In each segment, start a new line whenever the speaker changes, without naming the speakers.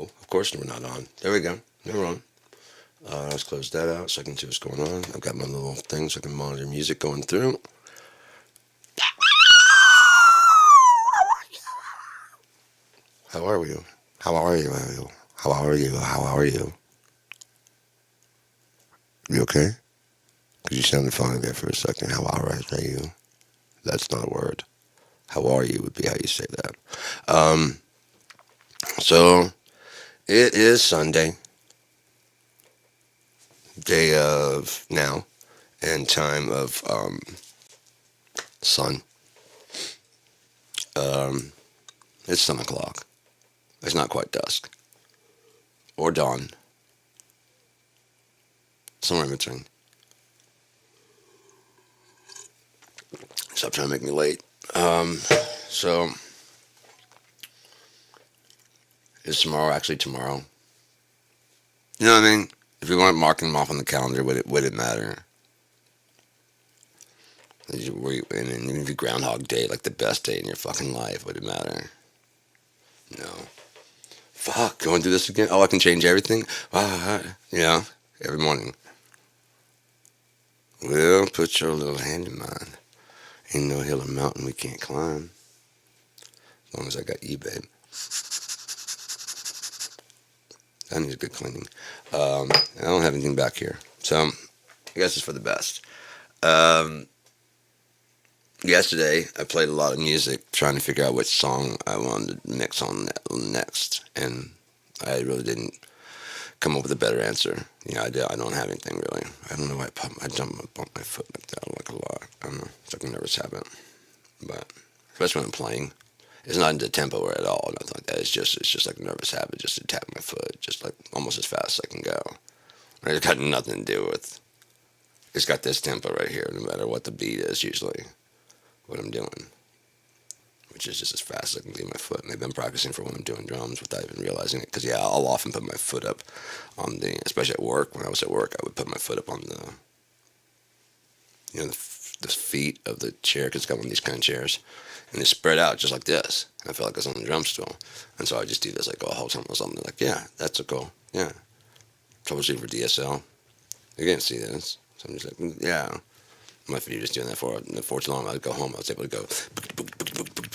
No, of course we're not on. There we go. Now we're on. Let's close that out so I can see what's going on. I've got my little thing so I can monitor music going through. How are you? How are you? How are you? How are you? You okay? Because you sounded funny there for a second. How are you? That's not a word. How are you would be how you say that. So it is Sunday, day of now, and time of sun. It's 7 o'clock. It's not quite dusk or dawn. Somewhere in between. Stop trying to make me late. So is tomorrow actually tomorrow? You know what I mean? If you weren't marking them off on the calendar, would it matter? And even if you Groundhog Day, like the best day in your fucking life, would it matter? No. Fuck, going through this again? Oh, I can change everything? You know, every morning. Well, put your little hand in mine. Ain't no hill or mountain we can't climb. As long as I got you, babe. That needs good cleaning. I don't have anything back here. So, I guess it's for the best. Yesterday, I played a lot of music trying to figure out which song I wanted to mix on next. And I really didn't come up with a better answer. You know, I don't have anything really. I don't know why I bumped my foot like that like a lot. I don't know. It's like a nervous habit. But especially when I'm playing. It's not into tempo at all, nothing like that. It's just like a nervous habit, just to tap my foot, just like almost as fast as I can go. And it's got nothing to do with. It's got this tempo right here, no matter what the beat is. Usually, what I'm doing, which is just as fast as I can leave my foot. Maybe I'm practicing for when I'm doing drums without even realizing it. Because yeah, I'll often put my foot up on the, especially at work. When I was at work, I would put my foot up on the, you know, the feet of the chair, because it's got one of these kind of chairs. And they spread out just like this. And I feel like I was on the drum stool. And so I just do this like a whole time or something. Like, yeah, that's a cool. Yeah. Troubleshooting for DSL. You can't see this. So I'm just like, yeah. My feet are just doing that for too long. I'd go home. I was able to go.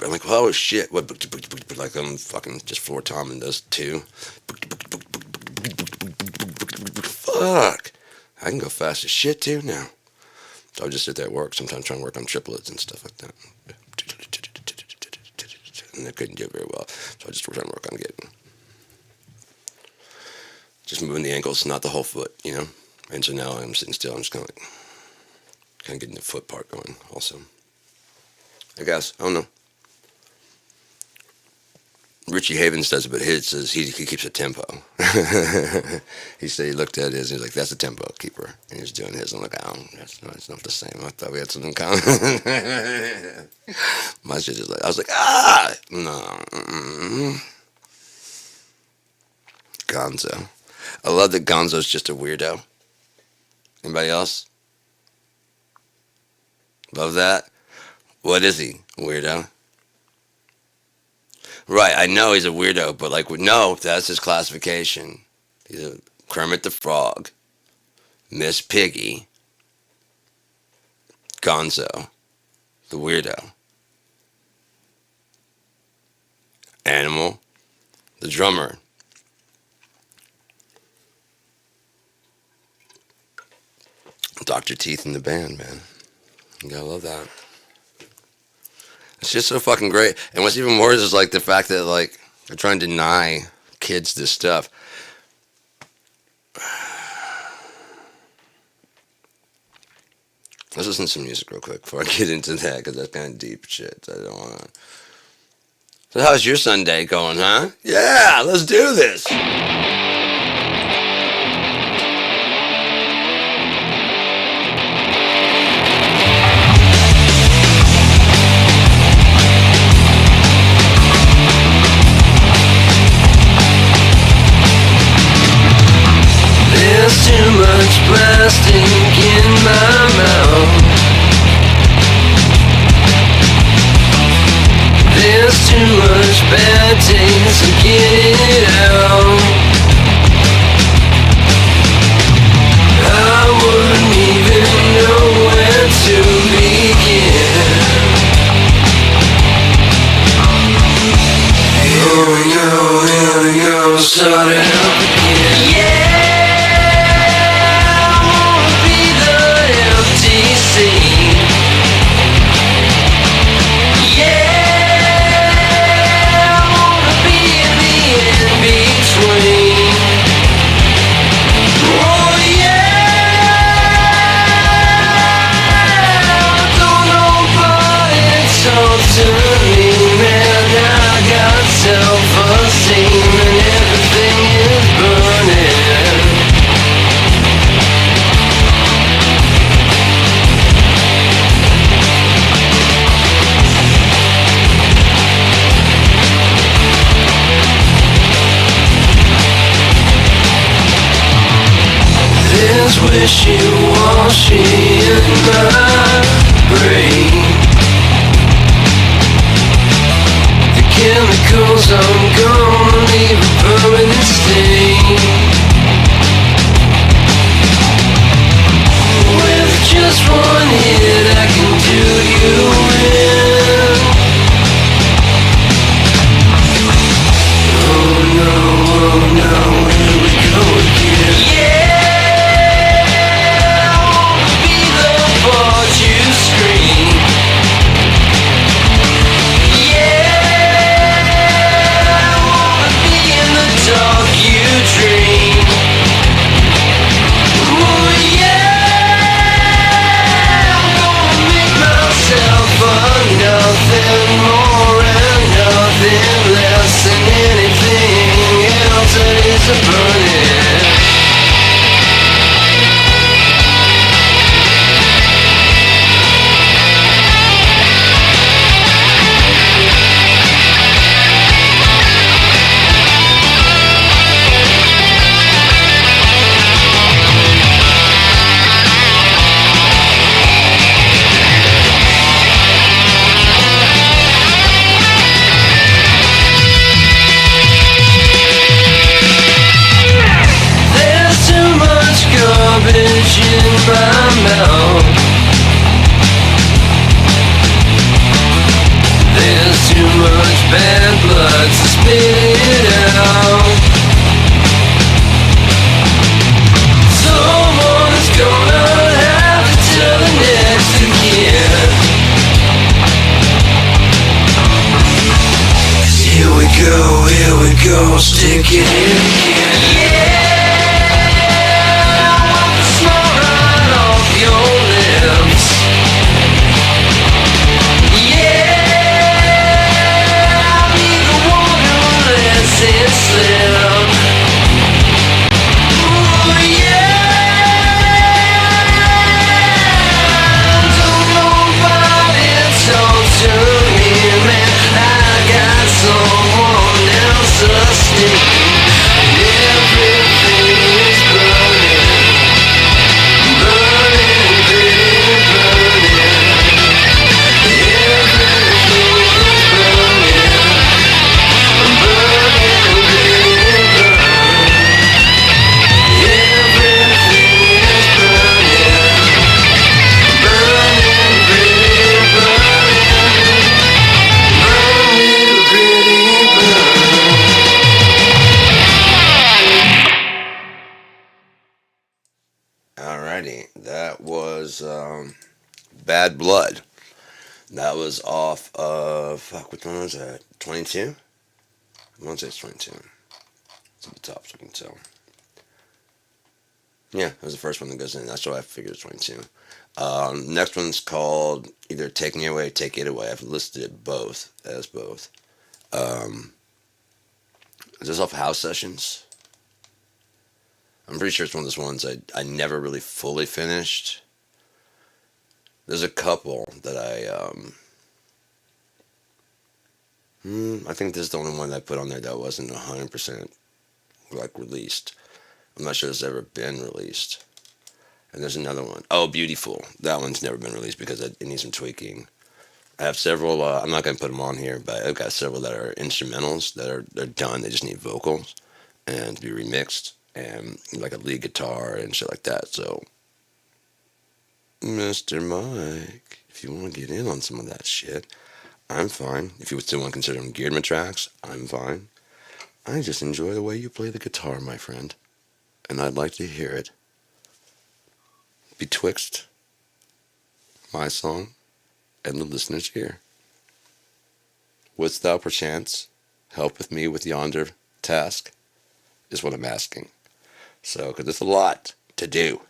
I'm like, oh shit. What? Like I'm fucking just floor Tom and those two. Fuck. I can go fast as shit too now. So I would just sit there at work, sometimes trying to work on triplets and stuff like that. And I couldn't do it very well. So I just trying to work on getting, just moving the ankles, not the whole foot, you know? And so now I'm sitting still, I'm just kind of getting the foot part going also. I guess, I don't know. Richie Havens does it, but his says he keeps a tempo. He said he looked at his and he's like, that's a tempo keeper. And he was doing his. I'm like, oh, that's not the same. I thought we had something in common. My shit just like, I was like, no. Gonzo. I love that Gonzo's just a weirdo. Anybody else? Love that? What is he? A weirdo? Right, I know he's a weirdo, but like, no, that's his classification. He's a Kermit the Frog, Miss Piggy, Gonzo, the weirdo, Animal, the drummer, Dr. Teeth in the band, man. You gotta love that. It's just so fucking great. And what's even worse is like the fact that like they're trying to deny kids this stuff. Let's listen to some music real quick before I get into that, because that's kind of deep shit. I don't want to. So how's your Sunday going, huh? Yeah, let's do this.
There's too much plastic in my mouth. There's too much bad taste, so get it out. wishy-washy in my brain. The chemicals I'm gonna leave a permanent stain. With just one hit I can do you in. Oh no, here we go again. Yeah, I wanna be the part you scream. Yeah, I wanna be in the dark you dream. Oh yeah, I'm gonna make myself a nothing more and nothing less than anything else that is a burning. There's too much garbage in my mouth. There's too much bad blood to spit it out. Someone's gonna have to tell the next again. 'Cause here we go, stick it in again. Yeah, I want the smile right off your lips. Yeah, I'll be the one who lets it slip. Ooh, yeah, don't nobody talk to me, man. I got someone else asleep. Everything is burning, burning, pretty burning. Everything is burning, burning, pretty burning. Everything is burning, burning, pretty burning. Burning, pretty burning.
Alrighty, that was Bad Blood. That was off of, fuck, which one was that? 22? I want to say it's 22. It's at the top so I can tell. Yeah, that was the first one that goes in. That's why I figured it's 22. Next one's called either Take Me Away, Take It Away. I've listed it both as both. Is this off House Sessions? I'm pretty sure it's one of those ones I never really fully finished. There's a couple that I think this is the only one I put on there that wasn't 100% like released. I'm not sure it's ever been released. And there's another one. Oh, Beautiful. That one's never been released because it needs some tweaking. I have several. I'm not going to put them on here, but I've got several that are instrumentals they're done. They just need vocals and to be remixed and like a lead guitar and shit like that. So, Mr. Mike, if you want to get in on some of that shit, I'm fine. If you would still want to consider them Gearman tracks, I'm fine. I just enjoy the way you play the guitar, my friend, and I'd like to hear it betwixt my song and the listener's ear. Wouldst thou perchance help with me with yonder task? Is what I'm asking. So, because it's a lot to do.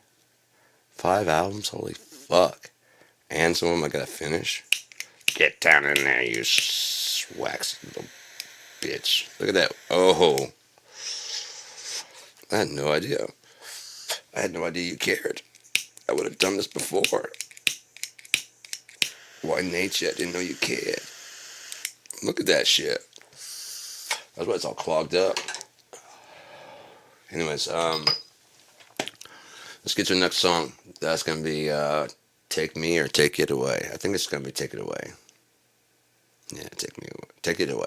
5 albums, holy fuck. And some of them I gotta finish. Get down in there, you waxy little bitch. Look at that. Oh. I had no idea. I had no idea you cared. I would have done this before. Why, Nate, I didn't know you cared. Look at that shit. That's why it's all clogged up. Anyways, Let's get to the next song. That's gonna be "Take Me or Take It Away." I think it's gonna be "Take It Away." Yeah, take it away.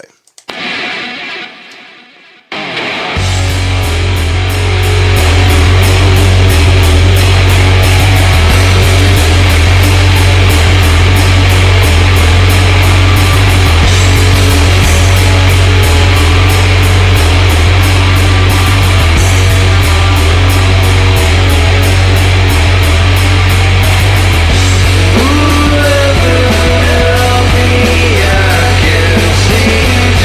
Whoever I'll be, I can see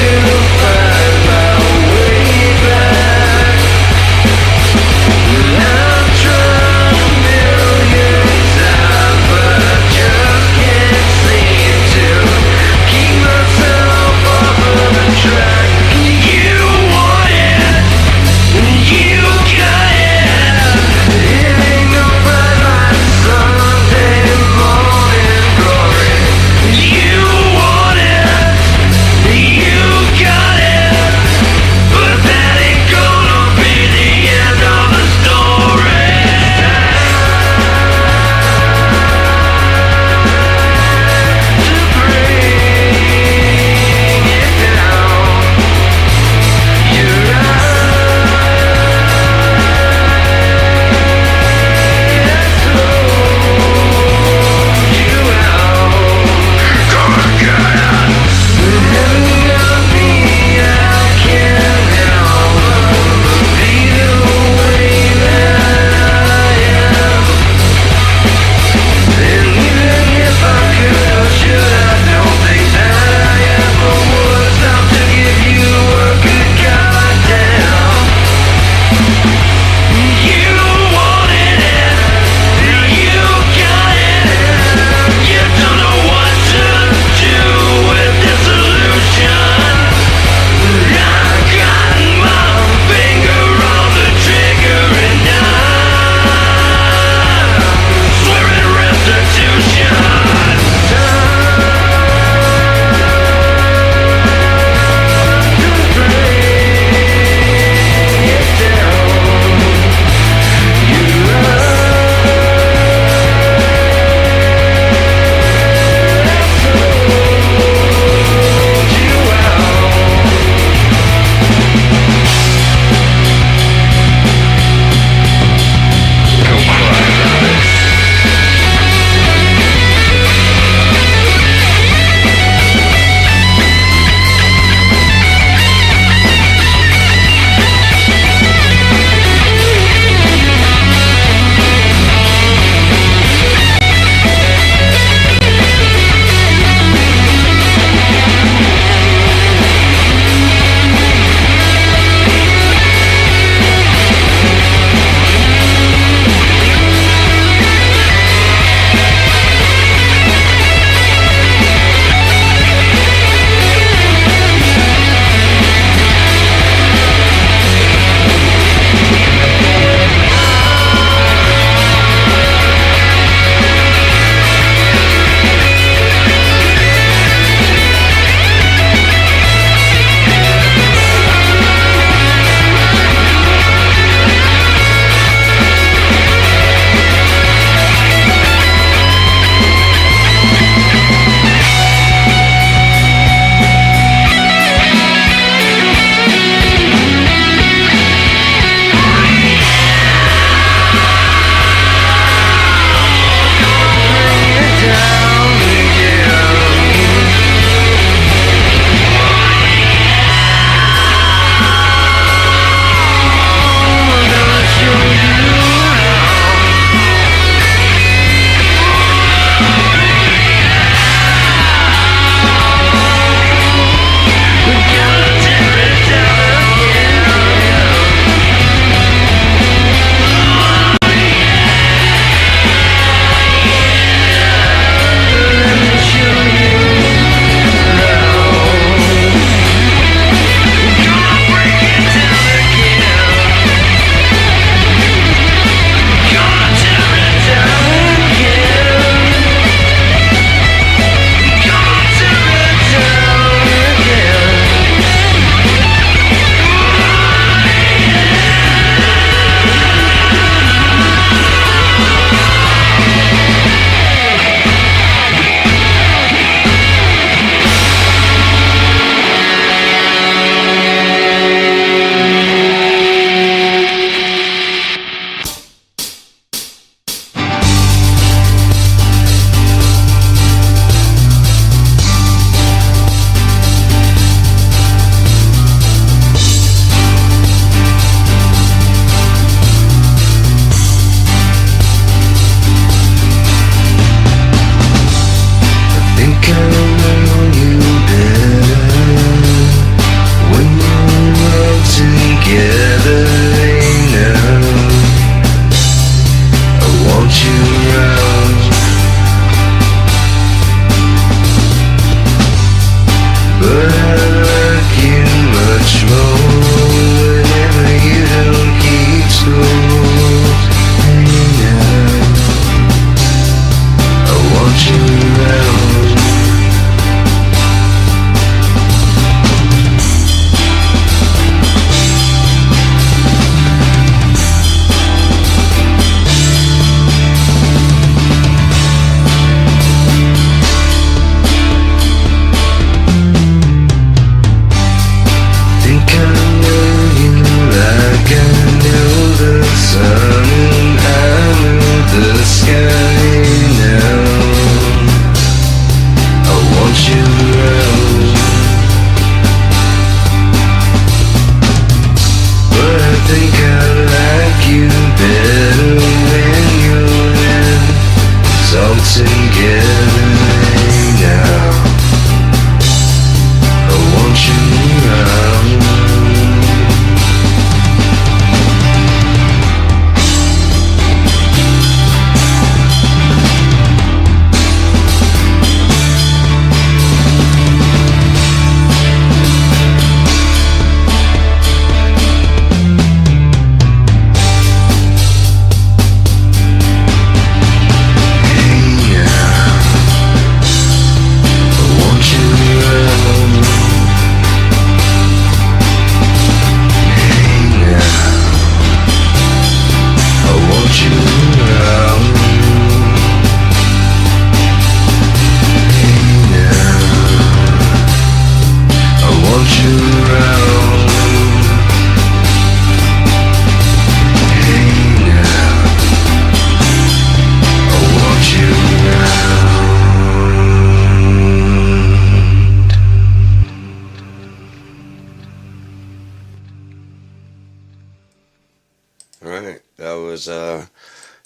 All right. That was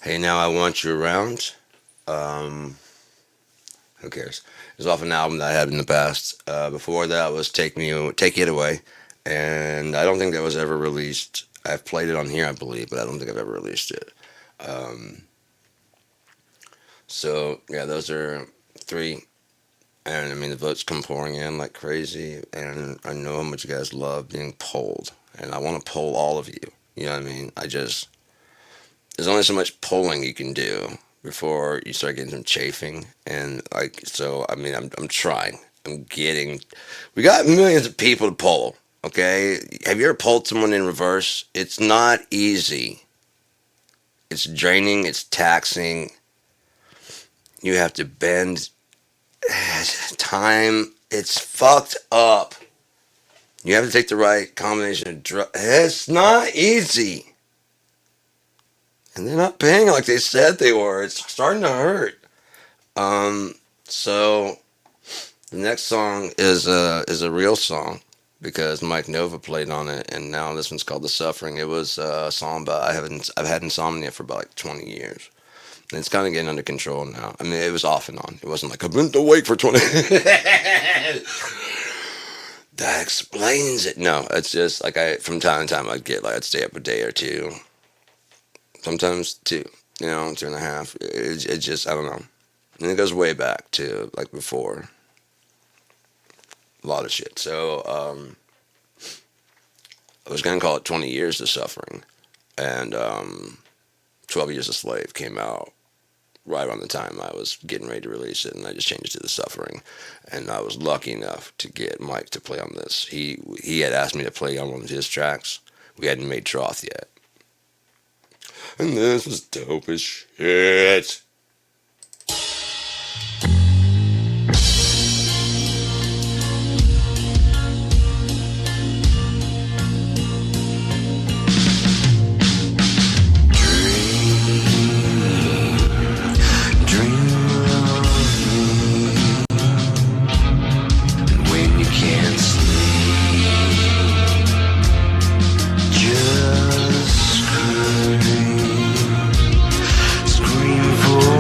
Hey Now I Want You Around. Um, who cares? It was off an album that I had in the past. Before that was Take It Away, and I don't think that was ever released. I've played it on here, I believe, but I don't think I've ever released it. Um, so yeah, those are three. And I mean, the votes come pouring in like crazy, and I know how much you guys love being polled, and I want to poll all of you. You know what I mean? There's only so much polling you can do before you start getting some chafing, and like, so I mean, I'm trying. I'm getting. We got millions of people to poll. Okay, have you ever polled someone in reverse? It's not easy. It's draining. It's taxing. You have to bend time. It's fucked up. You have to take the right combination of drugs. It's not easy. And they're not paying like they said they were. It's starting to hurt. So the next song is a real song because Mike Nova played on it, and now this one's called "The Suffering." It was a song about I've had insomnia for about like 20 years. And it's kind of getting under control now. I mean, it was off and on. It wasn't like I've been awake for 20. That explains it. No, it's just like from time to time I'd stay up a day or two, sometimes two, 2.5. It just I don't know, and it goes way back to like before a lot of shit. So I was gonna call it 20 Years of Suffering, and 12 Years a Slave came out right around the time I was getting ready to release it, and I just changed it to The Suffering. And I was lucky enough to get Mike to play on this. He had asked me to play on one of his tracks. We hadn't made Troth yet. And this was dope as shit.
Scream for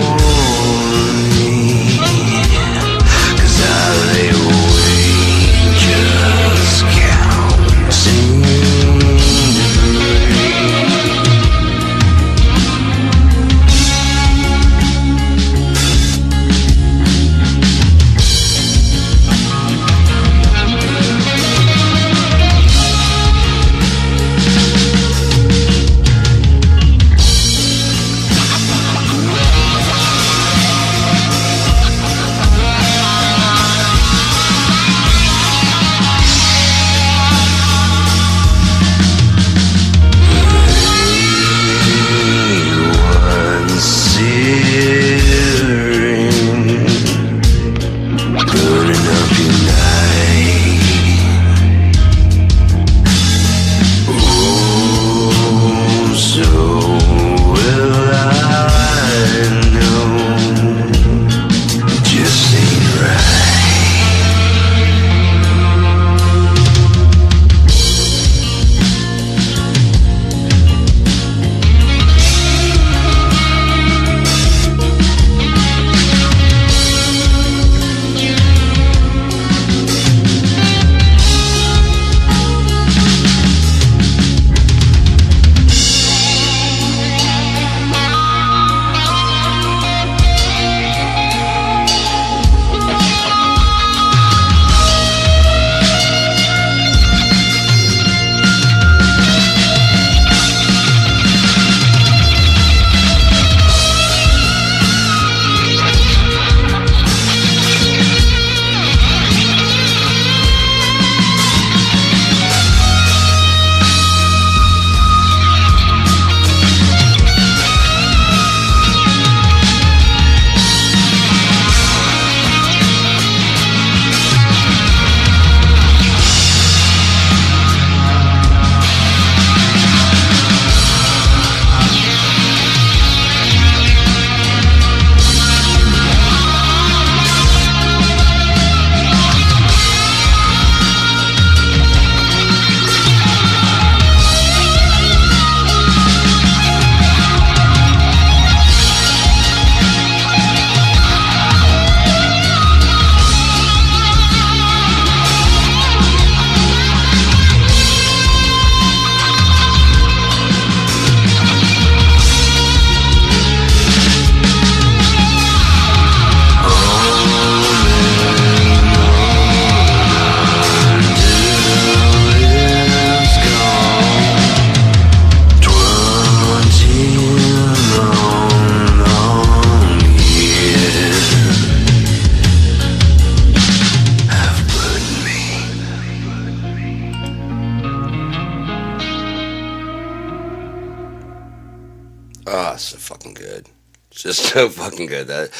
Oh, so fucking good. It's just so fucking good. That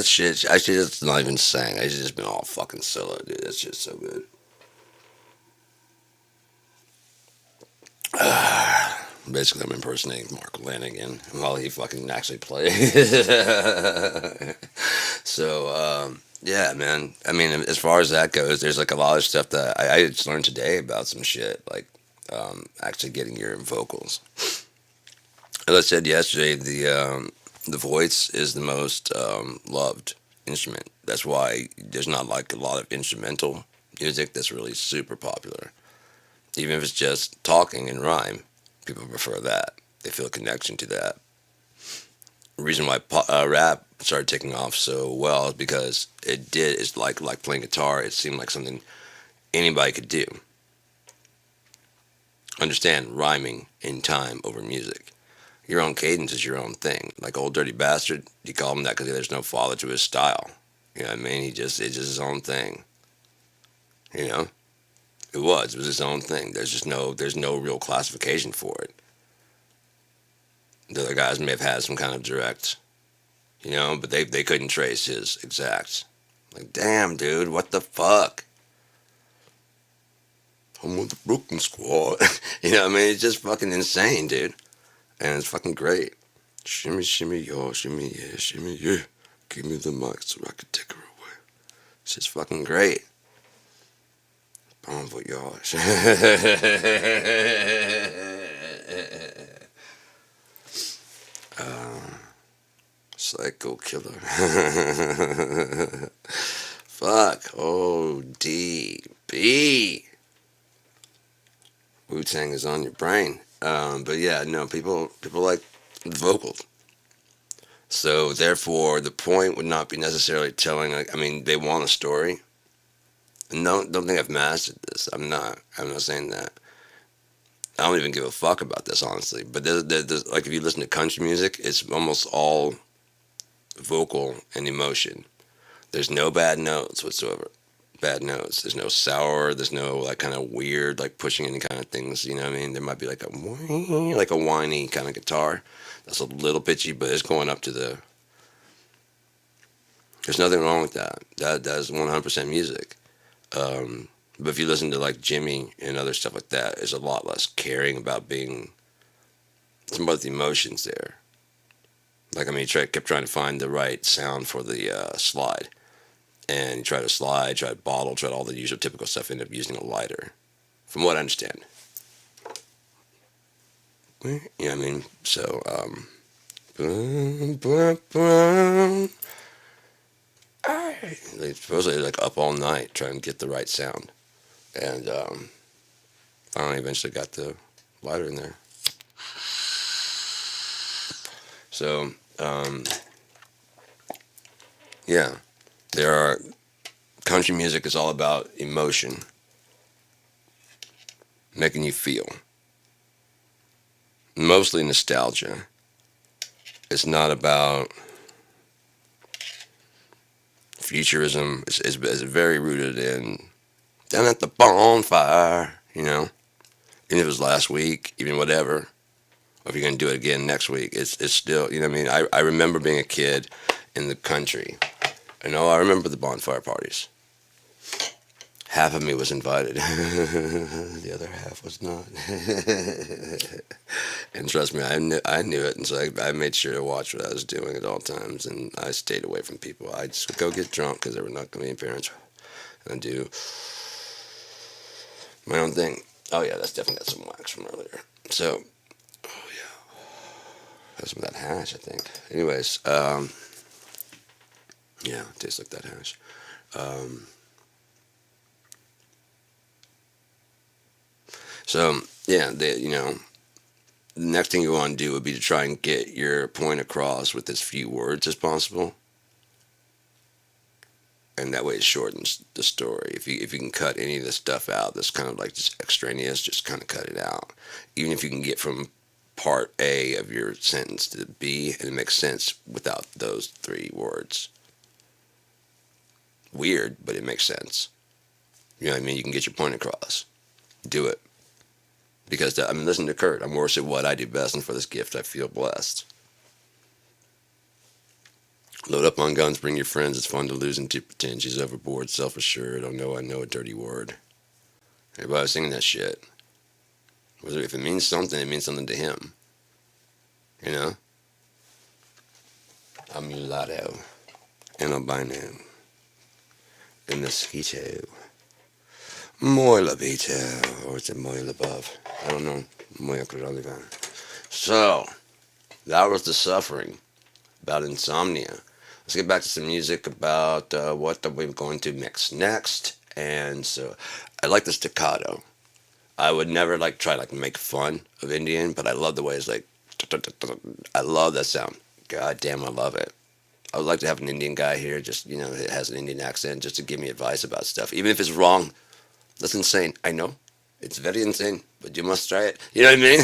shit. I should just not even sang. I should just been all fucking solo, dude. That's just so good. Basically, I'm impersonating Mark Lanigan while he fucking actually plays. So, yeah, man. I mean, as far as that goes, there's like a lot of stuff that I just learned today about some shit, like actually getting your vocals. As I said yesterday, the voice is the most loved instrument. That's why there's not like a lot of instrumental music that's really super popular. Even if it's just talking and rhyme, people prefer that. They feel a connection to that. The reason why rap started taking off so well is because it did. It's like playing guitar. It seemed like something anybody could do. Understand rhyming in time over music. Your own cadence is your own thing. Like Old Dirty Bastard, you call him that because there's no father to his style. You know what I mean? It's just his own thing. You know, it was his own thing. There's no real classification for it. The other guys may have had some kind of direct, but they couldn't trace his exact. Like, damn, dude, what the fuck? I'm with the Brooklyn Squad. You know what I mean? It's just fucking insane, dude. And it's fucking great. Shimmy, shimmy, y'all, shimmy, yeah, shimmy, yeah. Give me the mic so I can take her away. It's just fucking great. Bon voyage. Psycho killer. Fuck. ODB. Wu-Tang is on your brain. But yeah, no, people like vocals. So therefore, the point would not be necessarily telling. Like, I mean, they want a story. No, don't think I've mastered this. I'm not. I'm not saying that. I don't even give a fuck about this, honestly. But there's like if you listen to country music, it's almost all vocal and emotion. There's no bad notes whatsoever. Bad notes. There's no sour. There's no like kind of weird like pushing any kind of things. You know what I mean? There might be like a whiny kind of guitar that's a little pitchy, but it's going up to the. There's nothing wrong with that. That's 100% music. But if you listen to like Jimmy and other stuff like that, there's a lot less caring about being. It's about the emotions there. Like I mean, he kept trying to find the right sound for the slide. And he tried to slide, tried bottle, tried all the usual typical stuff, ended up using a lighter. From what I understand. You know what I mean? So, they supposedly like up all night trying to get the right sound. And finally eventually got the lighter in there. So, yeah. Country music is all about emotion, making you feel. Mostly nostalgia. It's not about futurism. It's very rooted in down at the bonfire, Even if it was last week, even whatever. Or if you're going to do it again next week, it's still, you know what I mean? I remember being a kid in the country. I remember the bonfire parties. Half of me was invited. The other half was not. And trust me, I knew it. And so I made sure to watch what I was doing at all times. And I stayed away from people. I just would go get drunk because there were not going to be any parents. And do my own thing. Oh, yeah, that's definitely got some wax from earlier. So, oh, yeah. That's some of that hash, I think. Anyways, yeah, it tastes like that hash. So yeah, the next thing you want to do would be to try and get your point across with as few words as possible, and that way it shortens the story. If you can cut any of the stuff out that's kind of like just extraneous, just kind of cut it out. Even if you can get from part A of your sentence to B and it makes sense without those 3 words. Weird, but it makes sense. You know what I mean? You can get your point across. Do it. Because, listen to Kurt. I'm worse at what I do best, and for this gift I feel blessed. Load up on guns, bring your friends. It's fun to lose and to pretend. She's overboard, self-assured. Oh no, I know a dirty word. Everybody was singing that shit. If it means something, it means something to him. You know? I'm mulatto and albino. A mosquito. Muy labito. Or is it muy labove? I don't know. Muy acrolivano. So, that was The Suffering about insomnia. Let's get back to some music about what we're going to mix next. And so, I like the staccato. I would never try make fun of Indian, but I love the way it's like. I love that sound. God damn, I love it. I would like to have an Indian guy here, just that has an Indian accent, just to give me advice about stuff, even if it's wrong. That's insane. I know, it's very insane, but you must try it. You know what I mean?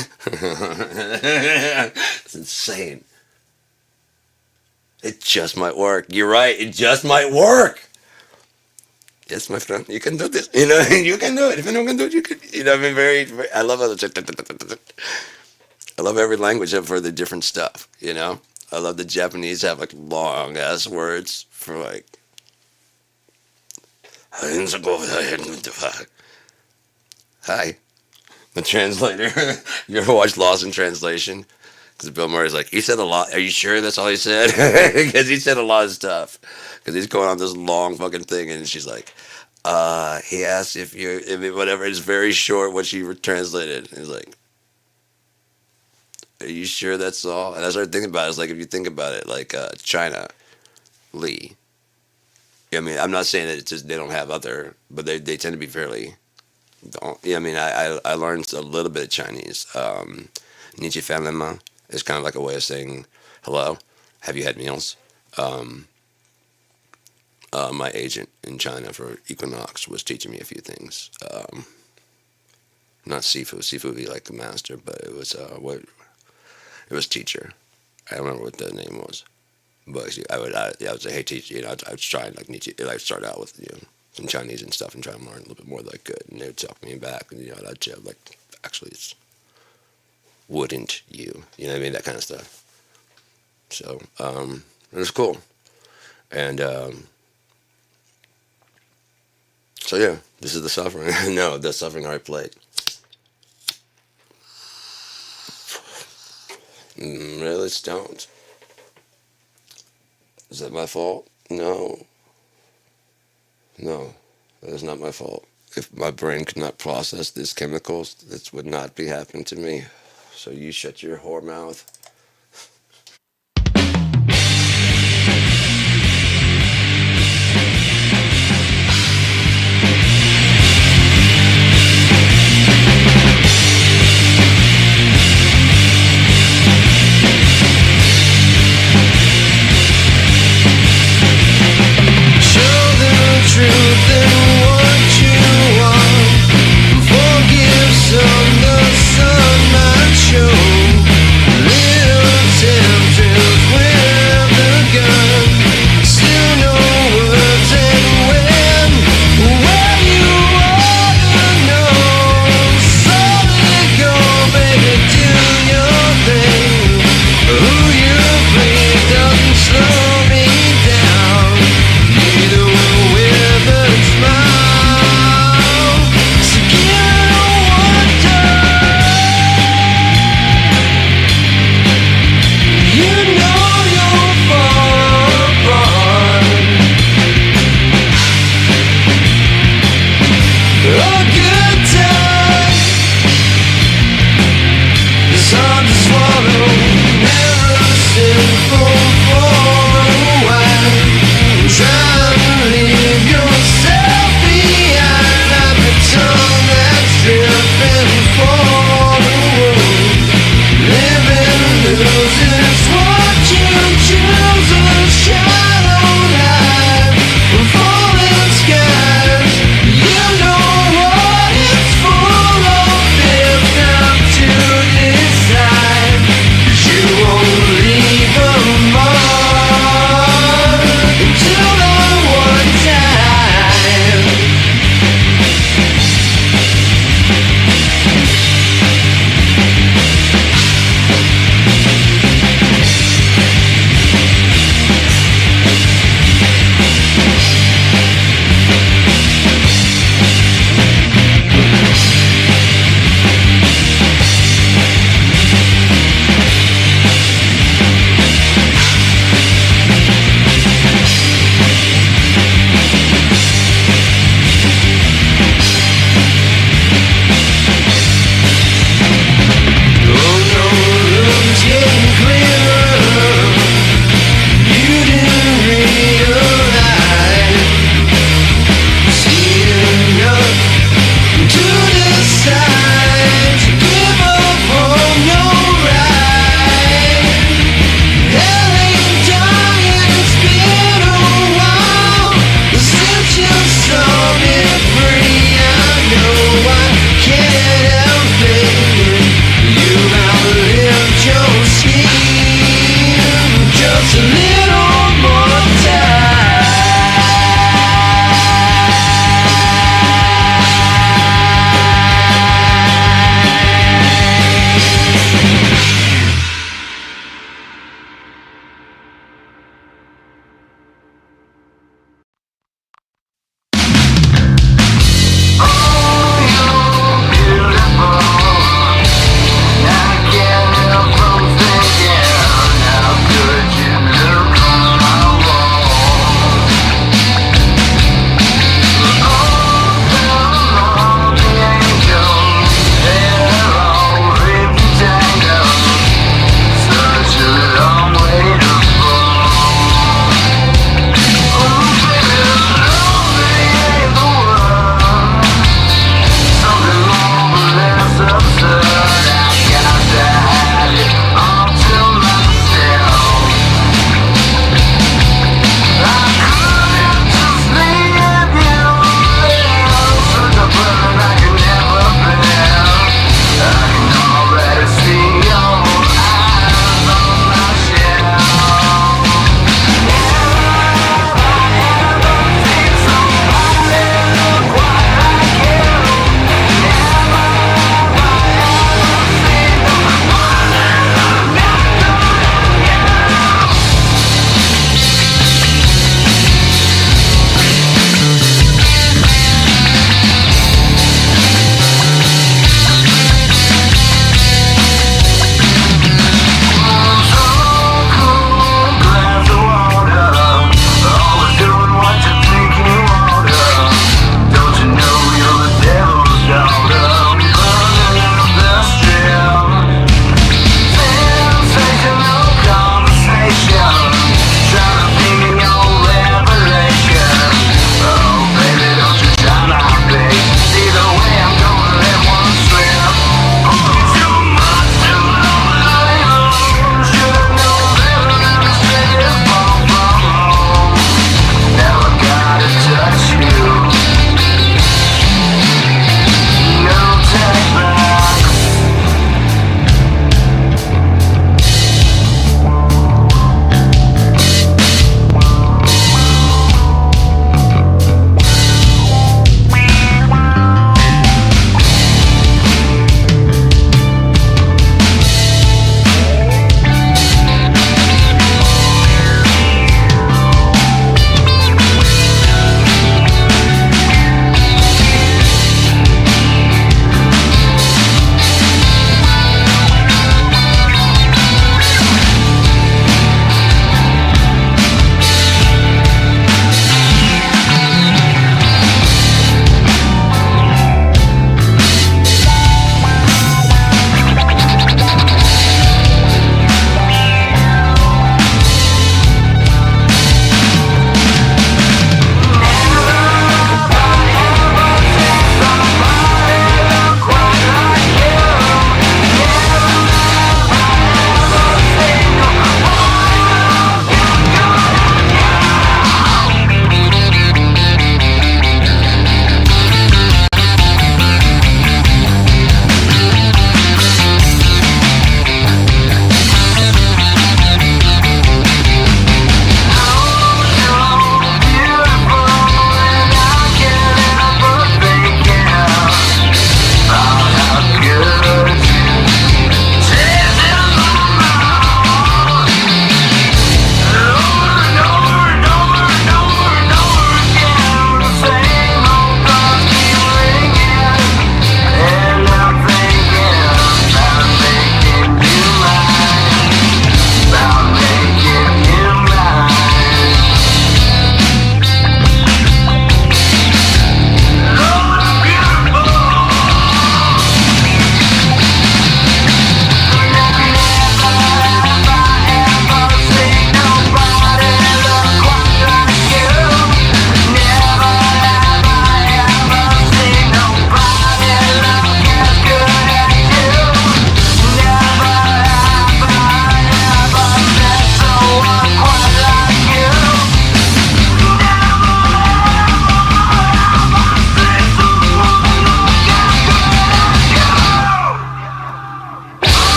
It's insane. It just might work. You're right. It just might work. Yes, my friend, you can do this. You can do it. If anyone can do it, you can. I mean, I love how I love every language for the different stuff. I love the Japanese have long ass words for hi. The translator. You ever watch Lost in Translation? Because Bill Murray's like, he said a lot. Are you sure that's all he said? Because he said a lot of stuff. Because he's going on this long fucking thing, and she's like, he asked if whatever. It's very short what she translated. He's like, are you sure that's all? And I started thinking about it. It's like, if you think about it, China, Lee. I mean, I'm not saying that it's just they don't have other, but they tend to be fairly. I mean, I learned a little bit of Chinese. Nietzsche Fanlema is kind of like a way of saying hello. Have you had meals? My agent in China for Equinox was teaching me a few things. Not Sifu. Sifu would be like the master, but it was it was teacher. I don't remember what the name was. But I would say, hey teacher, I was trying Nietzsche, start out with some Chinese and stuff and try to learn a little bit more good, and they would talk me back, and I'd say actually it's wouldn't you, you know what I mean, that kind of stuff. So it was cool, and so yeah, this is The Suffering. No, The Suffering I played. Really stoned. Is that my fault? No. No, that is not my fault. If my brain could not process these chemicals, this would not be happening to me. So you shut your whore mouth.
Truth in what you want. Forgive some the sun might show. Little temptress with the gun. Still no words and when. Where you oughta know. So let go, baby, do your thing. Who you please doesn't slow me down. Neither will with a smile. So give it a wonder. You know you're far apart. A good time is hard to swallow. Never simple for a while. Trying to leave yourself behind like a tongue that's dripping for the world. Living loses what you choose. A shallow life, falling skies. You know what it's full of if not to decide. 'Cause you won't leave a mark until that one time.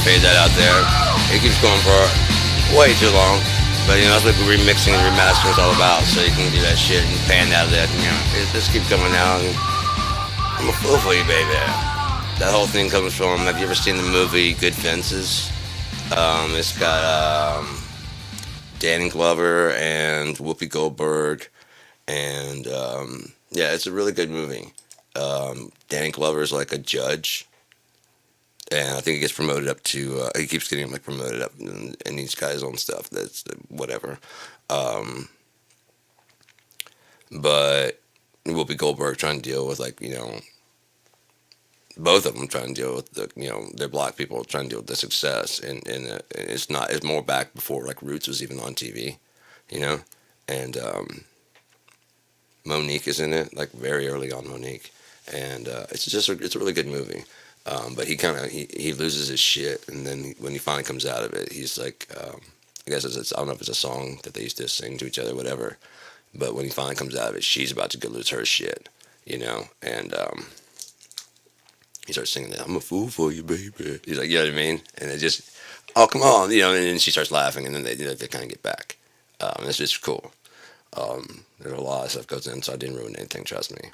fade that out there. It keeps going for way too long. But you know, that's what remixing and remastering is all about. So you can do that shit and pan out of that. You know, it just keeps coming out. And I'm a fool for you, baby. That whole thing comes from. Have you ever seen the movie Good Fences? It's got Danny Glover and Whoopi Goldberg, and yeah, it's a really good movie. Danny Glover is like a judge, and I think he gets promoted up to. He keeps getting like promoted up in these guys' own stuff. That's whatever. But Whoopi Goldberg trying to deal with like both of them trying to deal with they're black people trying to deal with the success, and it's more back before like Roots was even on TV, and Monique is in it, like very early on Monique, and it's a really good movie. But he loses his shit, and then when he finally comes out of it, he's like, I guess I don't know if it's a song that they used to sing to each other, whatever. But when he finally comes out of it, she's about to go lose her shit, and he starts singing that, "I'm a fool for you, baby." He's like, you know what I mean? And it just, oh come on, and then she starts laughing, and then they kind of get back. It's just cool. There's a lot of stuff goes in, so I didn't ruin anything, trust me.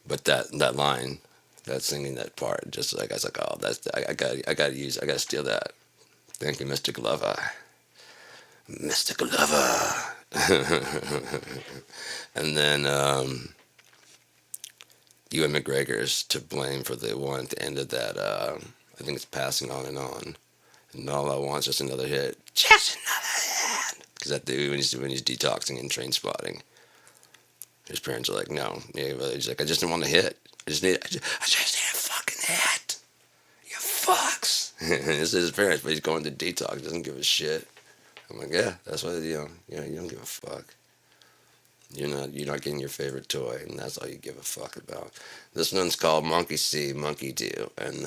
But that line, that singing that part, just like I was like, oh, I gotta steal that. Thank you, Mr. Glover. Mr. Glover. And then Ewan McGregor's to blame for the one at the end of that. I think it's Passing On and On. And all I want is just another hit. Just another hit. Because that dude, when he's detoxing and train spotting, his parents are like, no. Yeah, he's like, I just didn't want a hit. I just need a fucking hit. You fucks. This is his parents, but he's going to detox. Doesn't give a shit. I'm like, yeah, that's what you don't give a fuck. You're not getting your favorite toy, and that's all you give a fuck about. This one's called Monkey See, Monkey Do, and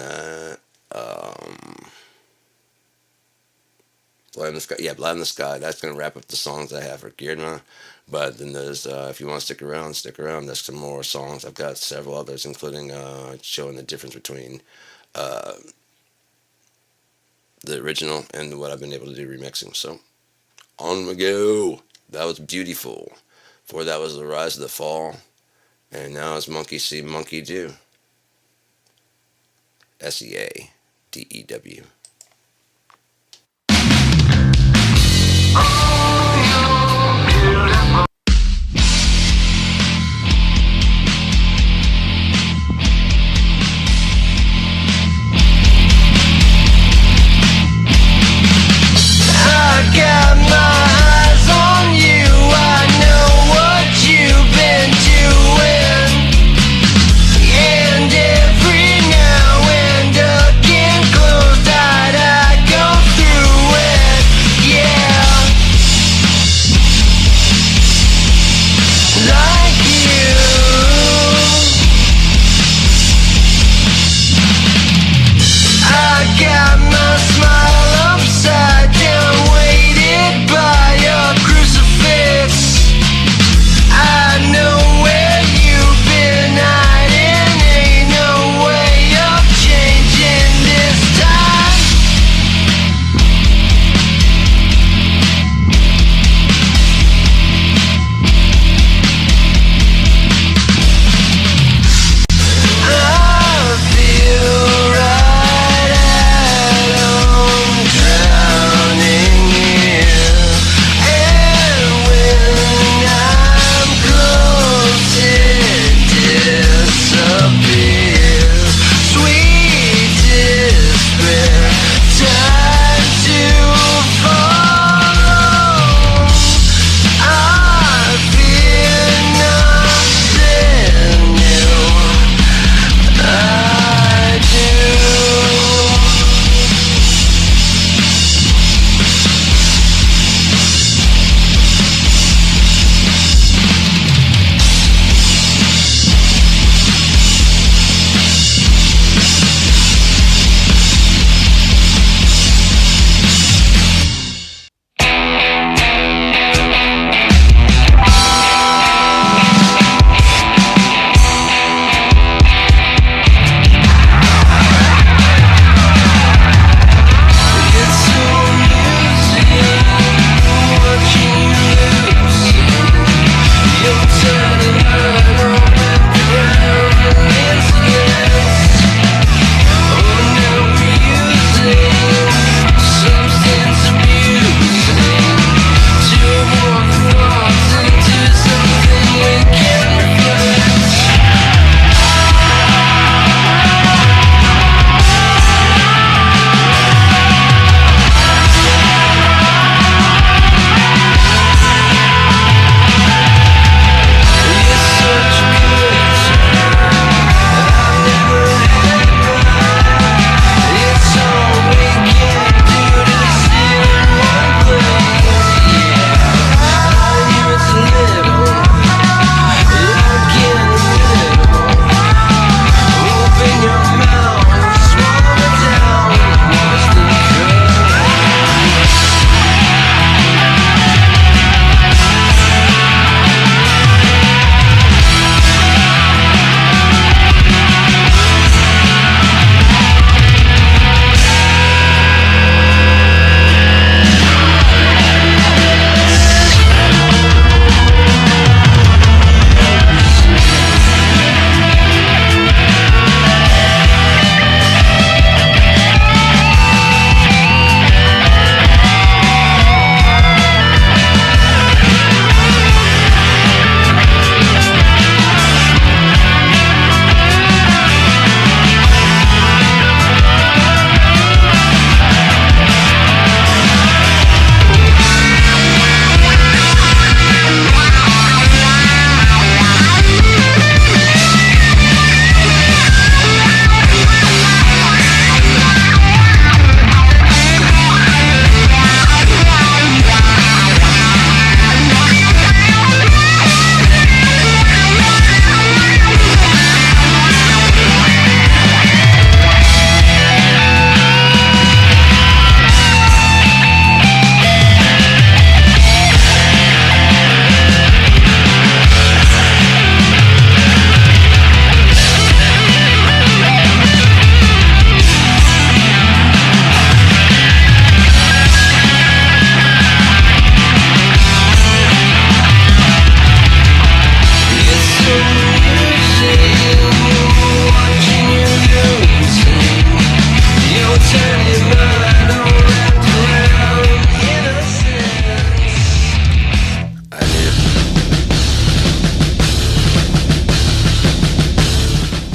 Blind in the Sky. Yeah, Blind in the Sky. That's gonna wrap up the songs I have for Girdma. But then there's, if you want to stick around. There's some more songs. I've got several others, including showing the difference between the original and what I've been able to do remixing. So on we go. That was Beautiful. Before that was The Rise of the Fall. And now it's Monkey See, Monkey Do. SEADEW.
And every now and again closed eyes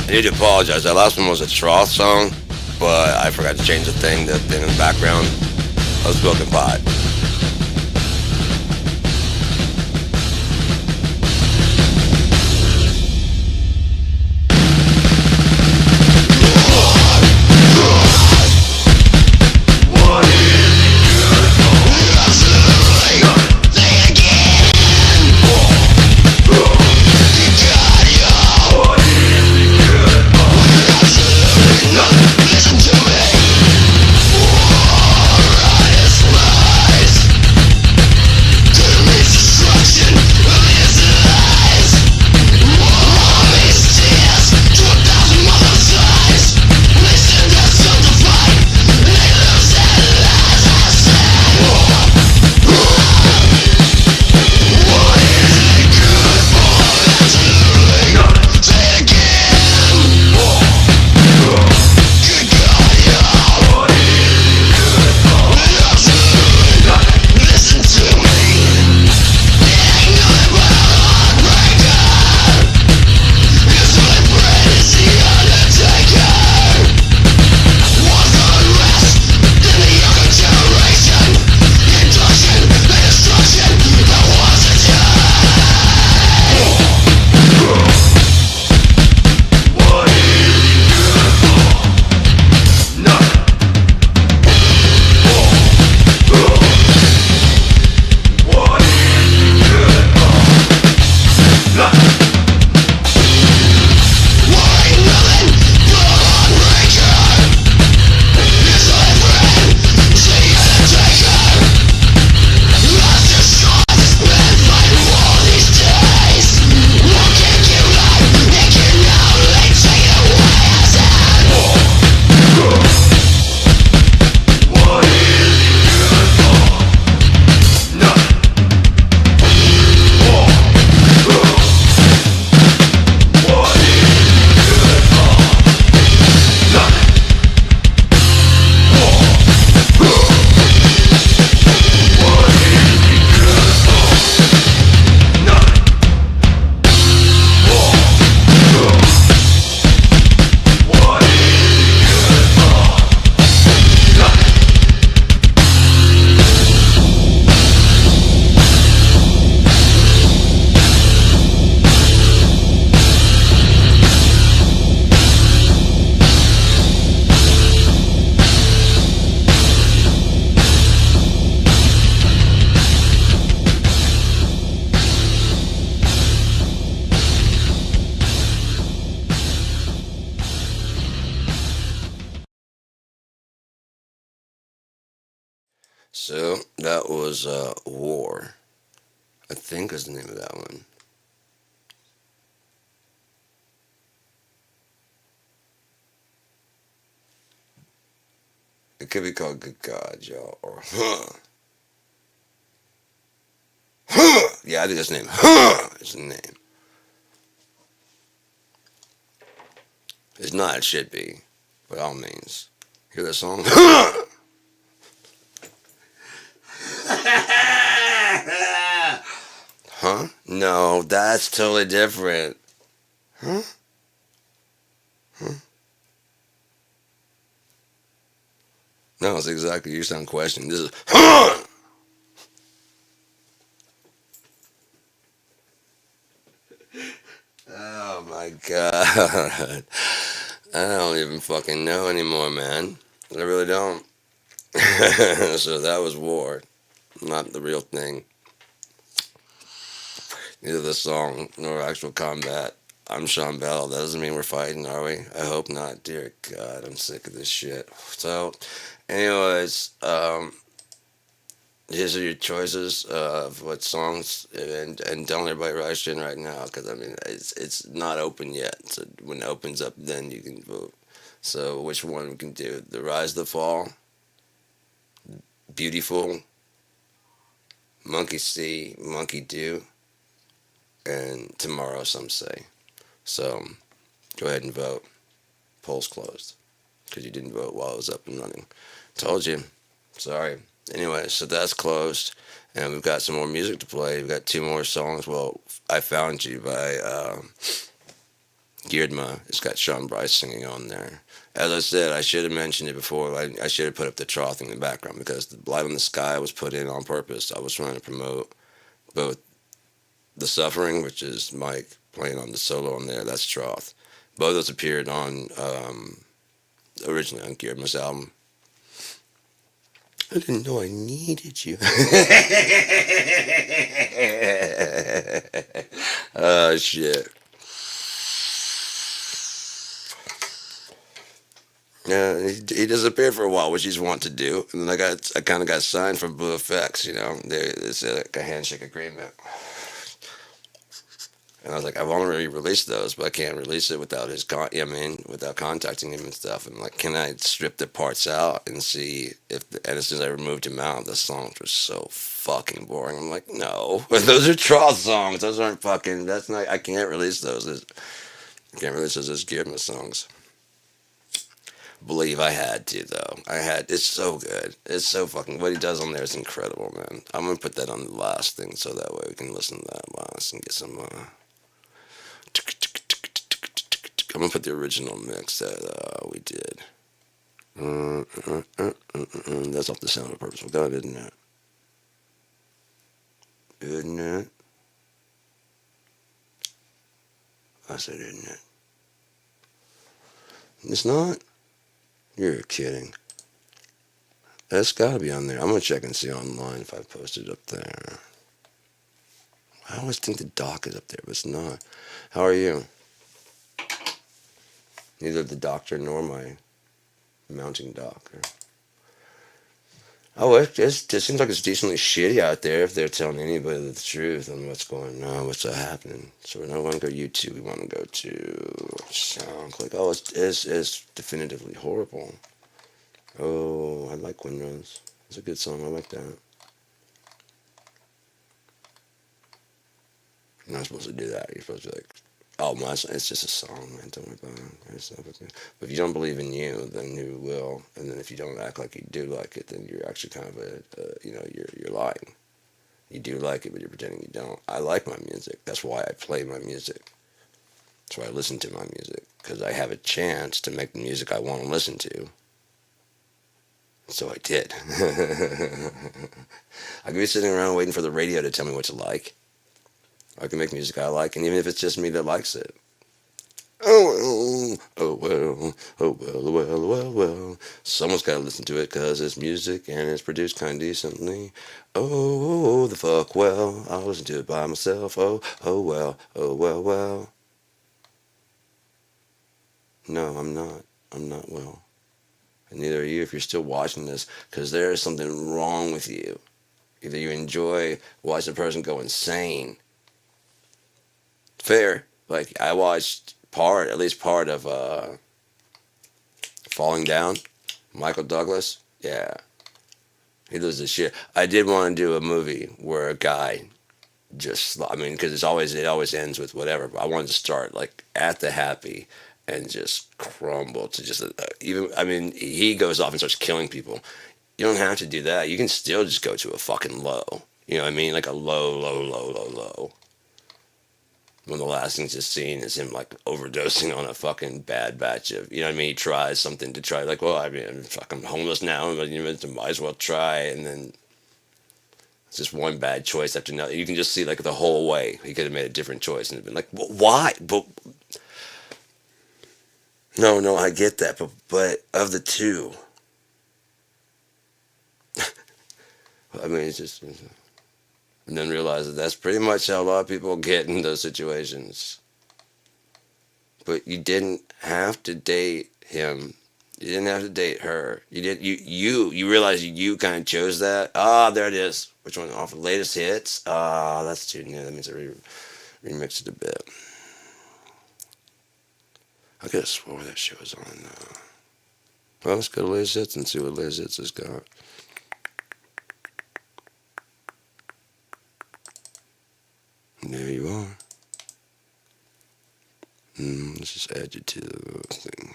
I need to apologize. That last one was a Troth song, but I forgot to change the thing in the background. I was smoking pot. So that was War. I think is the name of that one. It could be called Good God, y'all, or Huh. Huh. Yeah, I think that's the name. Huh is the name. It's not. It should be, by all means. Hear that song? Huh. Huh? No, that's totally different. Huh? Huh? No, it's exactly. You sound questioning. This is. Huh. Oh my god. I don't even fucking know anymore, man. I really don't. So that was War, not the real thing. Neither the song nor actual combat. I'm Sean Bell. That doesn't mean we're fighting, are we? I hope not. Dear God, I'm sick of this shit. So, anyways, these are your choices of what songs, and don't everybody rush in right now because I mean it's not open yet. So when it opens up, then you can vote. So which one we can do? The Rise, the Fall, Beautiful, Monkey See, Monkey Do, and Tomorrow. Some say. So go ahead and vote. Polls closed because you didn't vote while it was up and running. Told you. Sorry. Anyway, so that's closed, and we've got some more music to play. We've got two more songs. Well, I Found You by Girdma. It's got Sean Bryce singing on there. As I said, I should have mentioned it before. I should have put up the trough in the background because the Light on the Sky was put in on purpose. I was trying to promote both The Suffering, which is Mike playing on the solo on there. That's Troth. Both those appeared on originally on Girdma's album. I didn't know I needed you. Oh shit. Yeah, he disappeared for a while, which he's want to do, and then I kind of got signed from Blue Effects. It's like a handshake agreement, and I was like, I've already released those, but I can't release it without without contacting him and stuff. And like, can I strip the parts out and see if? And as soon as I removed him out, the songs were so fucking boring. I'm like, no, those are Troth songs. Those aren't fucking. That's not. I can't release those. I can't release those as Gearman songs. Believe I had to though. I had. It's so good. It's so fucking. What he does on there is incredible, man. I'm gonna put that on the last thing so that way we can listen to that last and get some. I'm gonna put the original mix that we did. That's off the Sound of Purposeful God, isn't it? Isn't it? I said, isn't it? It's not. You're kidding. That's gotta be on there. I'm gonna check and see online if I posted it up there. I always think the doc is up there, but it's not. How are you? Neither the doctor nor my mounting doctor. Oh, it seems like it's decently shitty out there if they're telling anybody the truth on what's going on, what's happening. So we don't want to go YouTube. We want to go to SoundClick. Oh, it's definitively horrible. Oh, I like Windrose. It's a good song. I like that. You're not supposed to do that. You're supposed to be like, oh, it's just a song, man. Don't worry about it. But if you don't believe in you, then who will? And then if you don't act like you do like it, then you're actually kind of you're lying. You do like it, but you're pretending you don't. I like my music. That's why I play my music. That's why I listen to my music. Because I have a chance to make the music I want to listen to. So I did. I could be sitting around waiting for the radio to tell me what to like. I can make music I like, and even if it's just me that likes it. Oh well, oh well. Someone's got to listen to it because it's music and it's produced kind of decently. Oh, the fuck well, I'll listen to it by myself. Oh well. No, I'm not. I'm not well. And neither are you if you're still watching this, because there is something wrong with you. Either you enjoy watching a person go insane. Fair. Like, I watched at least part of Falling Down. Michael Douglas. Yeah. He loses his shit. I did want to do a movie where a guy because it always ends with whatever, but I wanted to start, like, at the happy and just crumble to just, he goes off and starts killing people. You don't have to do that. You can still just go to a fucking low. You know what I mean? Like a low. One of the last things just seen is him like overdosing on a fucking bad batch of, you know what I mean? He tries something to try, like, well, I mean, I'm fucking homeless now, but you might as well try. And then it's just one bad choice after another. You can just see like the whole way he could have made a different choice and been like, well, why? But no, I get that, but of the two, I mean, it's just. And then realize that that's pretty much how a lot of people get in those situations. But you didn't have to date him. You didn't have to date her. You realize you kind of chose that. There it is. Which one? Off the latest hits? That's too new. That means I remixed it a bit. I could have swore that shit was on. Well, let's go to latest hits and see what latest hits has got. There you are. Let's just add you to the thing.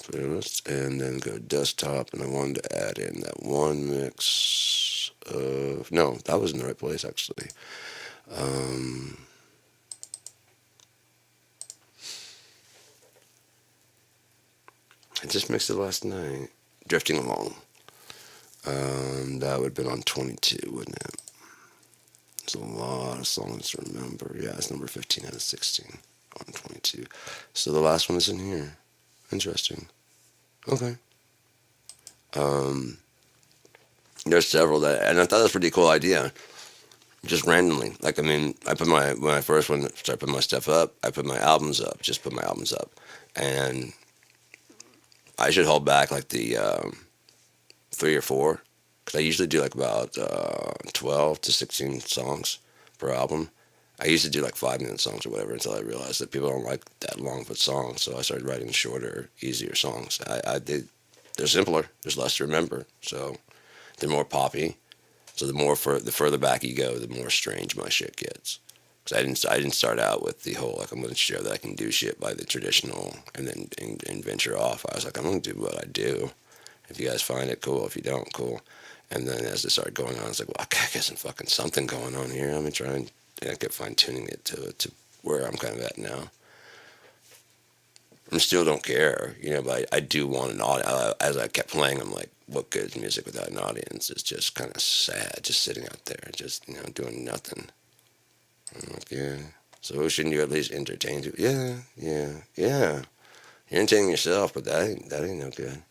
Playlist, and then go desktop, and I wanted to add in that one mix of... No, that was in the right place, actually. I just mixed it last night. Drifting Along. That would have been on 22, wouldn't it? There's a lot of songs to remember. Yeah, it's number 15 out of 16 on 22. So the last one is in here. Interesting. Okay. There's several that, and I thought that was a pretty cool idea. Just randomly, like I mean, I put my when I first when started putting my stuff up, I put my albums up, just put my albums up, and I should hold back like the 3 or 4, because I usually do like about 12 to 16 songs per album. I used to do like 5-minute songs or whatever until I realized that people don't like that long of a song, so I started writing shorter, easier songs. I did. They're simpler. There's less to remember, so they're more poppy. So the further back you go, the more strange my shit gets. Because I didn't start out with the whole like I'm going to show that I can do shit by the traditional and then and venture off. I was like, I'm going to do what I do. If you guys find it, cool. If you don't, cool. And then as it started going on, I was like, well, I guess I'm fucking something going on here. Let me try and I kept fine tuning it to where I'm kind of at now. I still don't care, but I do want an audience. As I kept playing, I'm like, what good is music without an audience? It's just kind of sad, just sitting out there, just, doing nothing. I'm like, yeah. So shouldn't you at least entertain you? Yeah. You're entertaining yourself, but that ain't no good.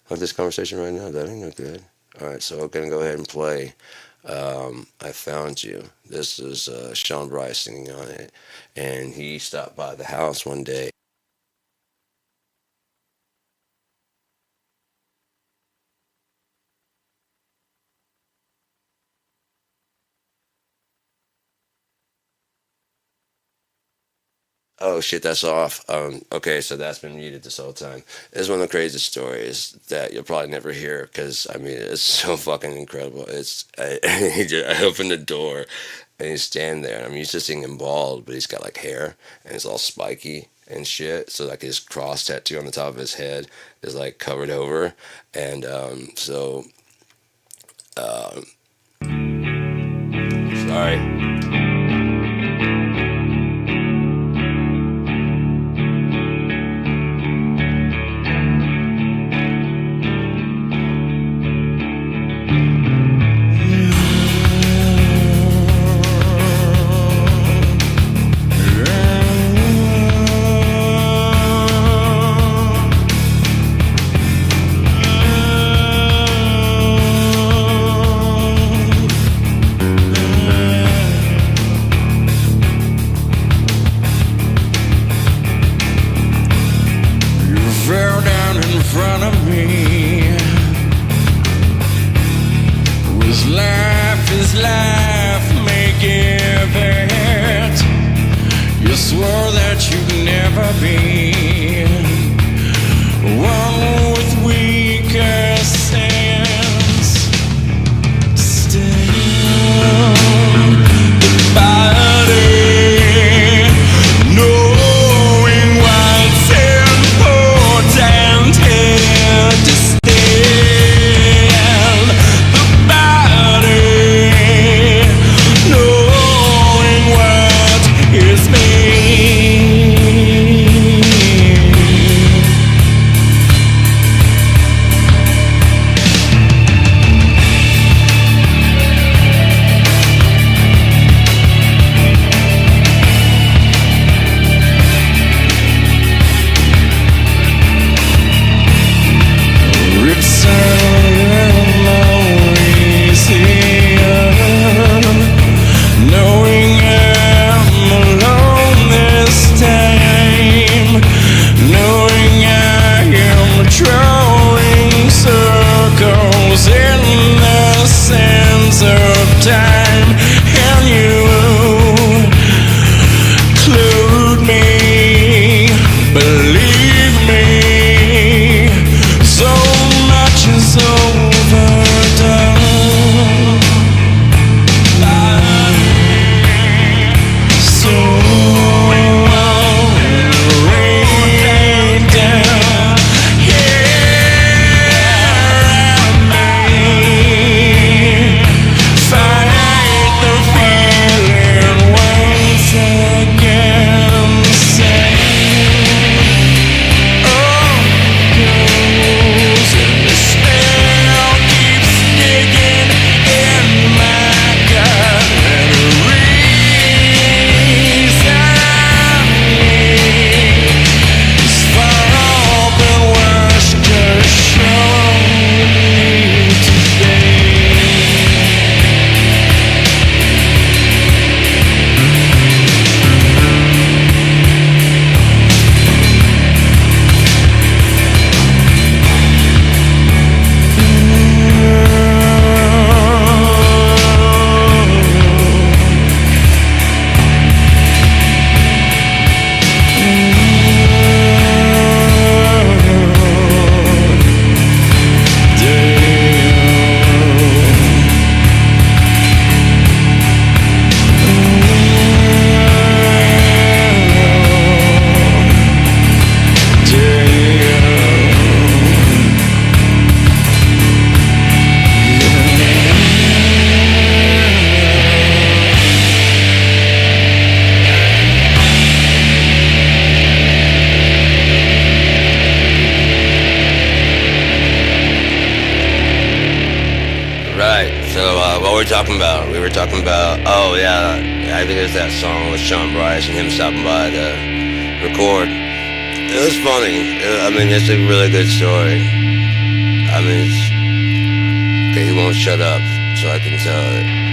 Like this conversation right now, that ain't no good. All right, so I'm going to go ahead and play I Found You. This is Sean Bryce singing on it, and he stopped by the house one day. Oh shit, that's off. Okay, so that's been muted this whole time. It's one of the craziest stories that you'll probably never hear because I mean it's so fucking incredible. I opened the door and he's standing there. I'm used to seeing him bald, but he's got like hair and it's all spiky and shit. So like his cross tattoo on the top of his head is like covered over, and sorry.
Swore that you'd never be one with weaker sense. Still, the body knowing what's important here to stand. The body knowing what is me. Time and you clued me, believe me, so much is overdone. So rain down here at me. Fire
talking about? We were talking about. Oh yeah, I think it was that song with Sean Bryce and him stopping by to record. It was funny. I mean, it's a really good story. I mean, okay, he won't shut up, so I can tell it.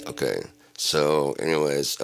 Okay, so anyways,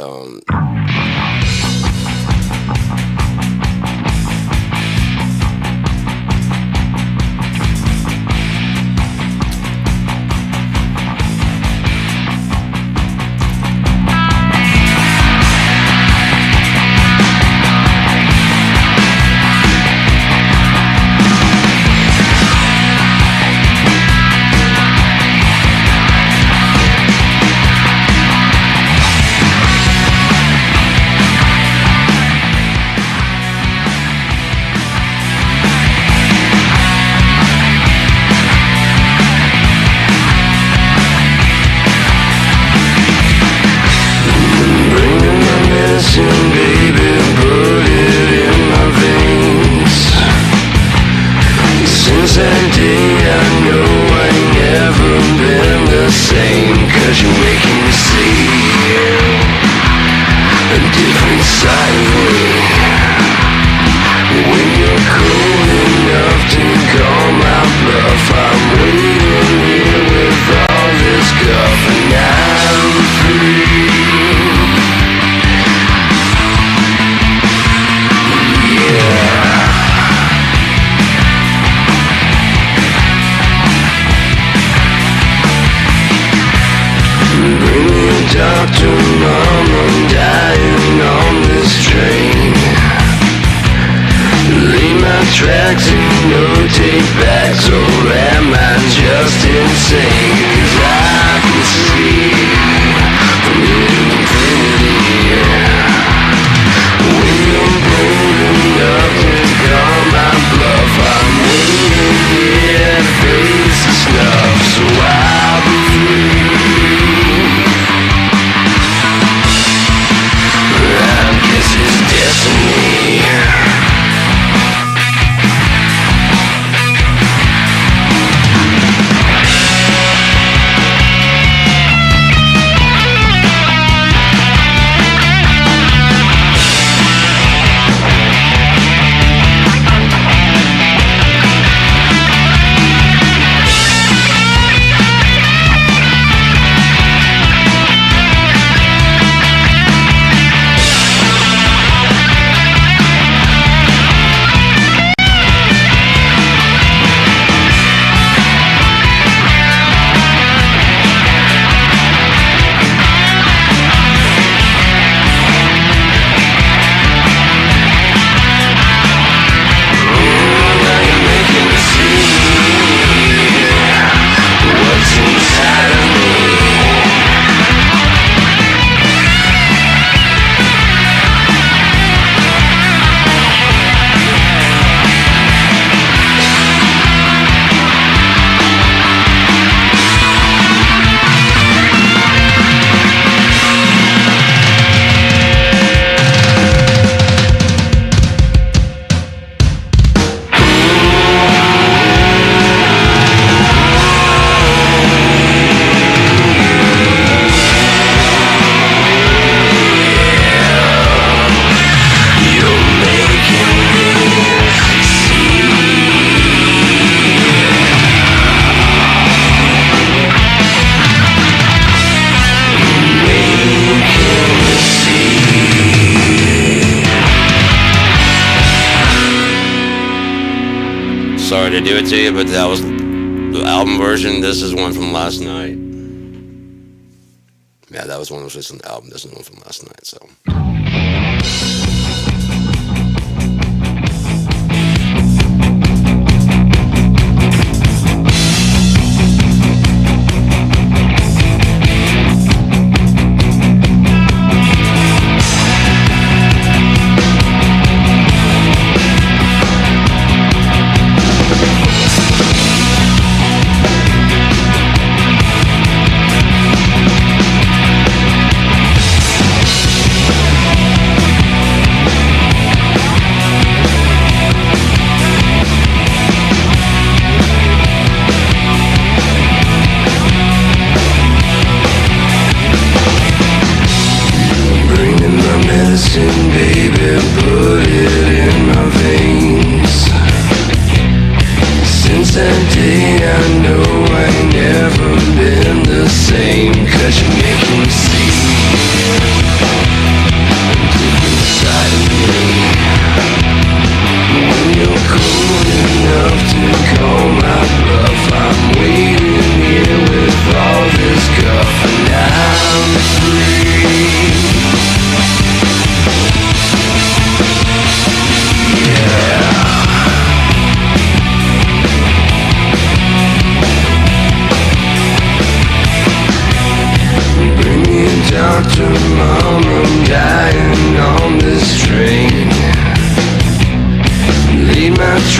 sorry to do it to you, but that was the album version. This is one from last night. Yeah, that was one that was on the album. This is one from last night, so.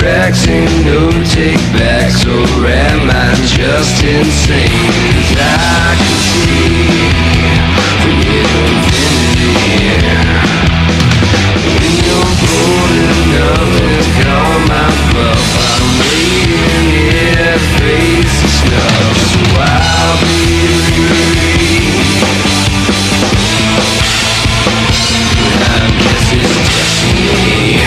tracks ain't no take backs, or am I just insane? 'Cause I can see from infinity. When you're bold enough to call my bluff, I'm waiting here, face the snuff, so I'll be free. I guess it's destiny.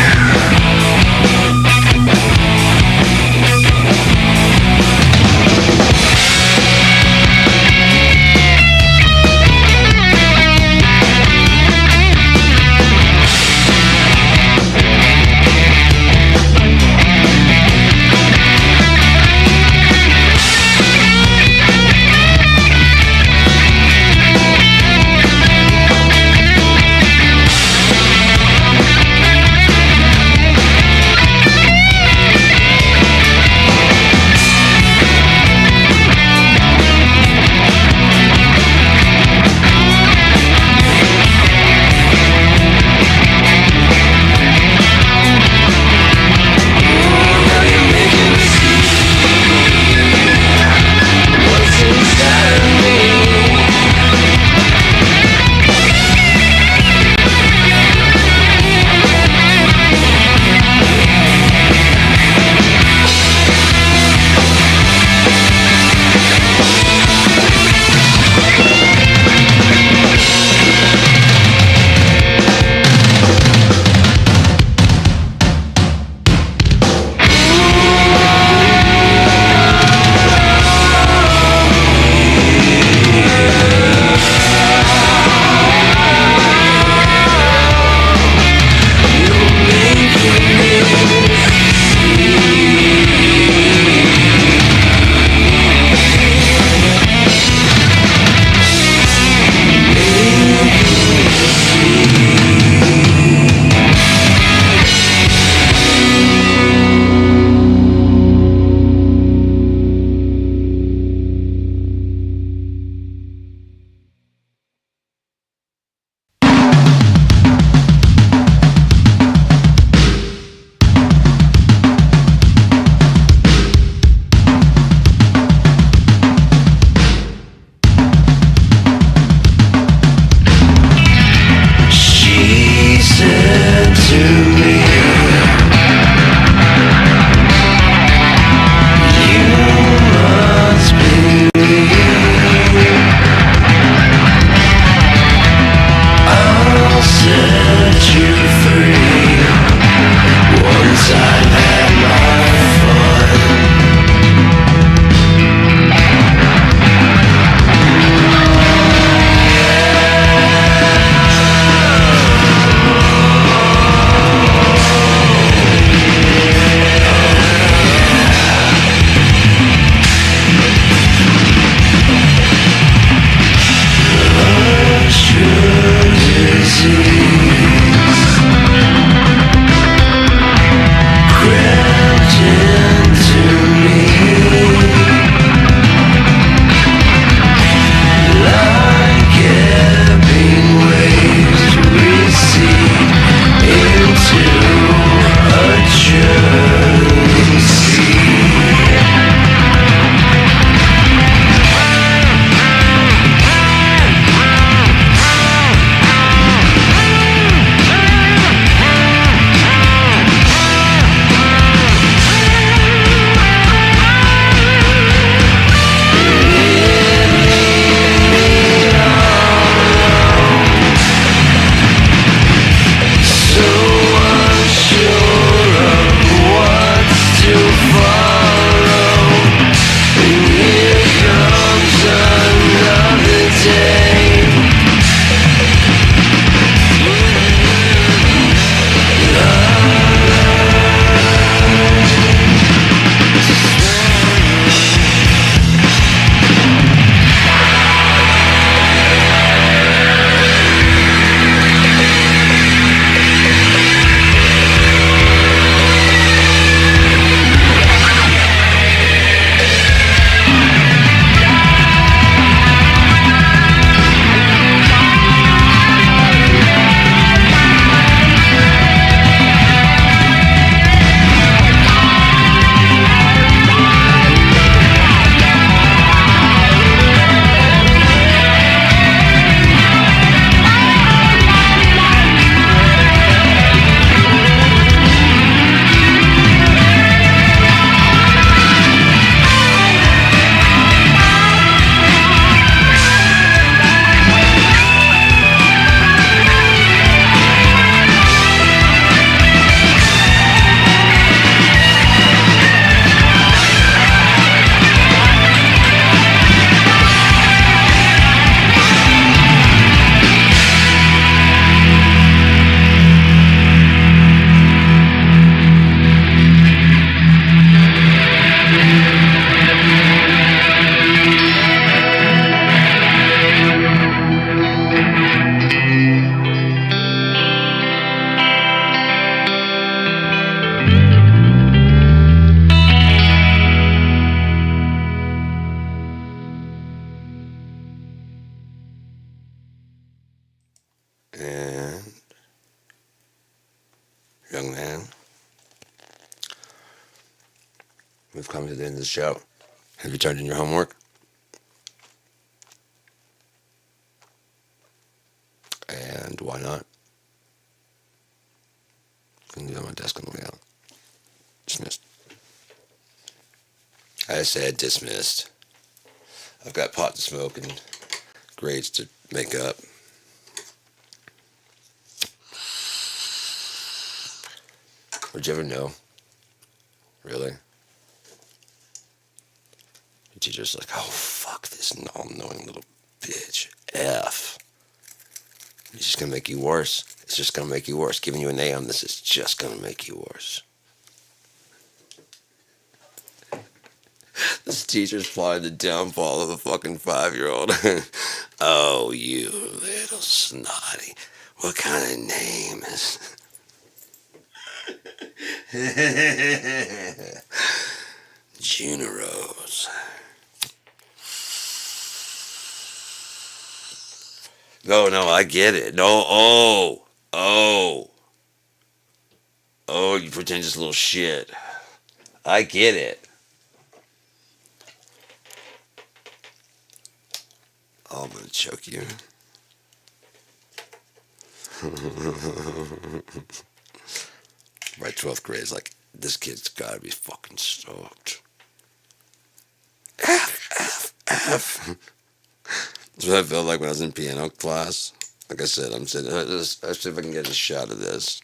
And, young man, we've come to the end of the show. Have you turned in your homework? And why not? Can do it on my desk on the way out. Dismissed. I said dismissed. I've got pot to smoke and grades to make up. Would you ever know? Really? Your teacher's like, oh, fuck this all-knowing little bitch. F. It's just going to make you worse. It's just going to make you worse. Giving you an A on this is just going to make you worse. This teacher's plotting the downfall of a fucking 5-year-old. Oh, you little snotty. What kind of name is... Juna Rose. No, I get it. No, oh, you pretentious little shit. I get it. Oh, I'm gonna choke you. My 12th grade is like, this kid's gotta be fucking stoked. F. That's what I felt like when I was in piano class. Like I said, I'm sitting, let's see if I can get a shot of this.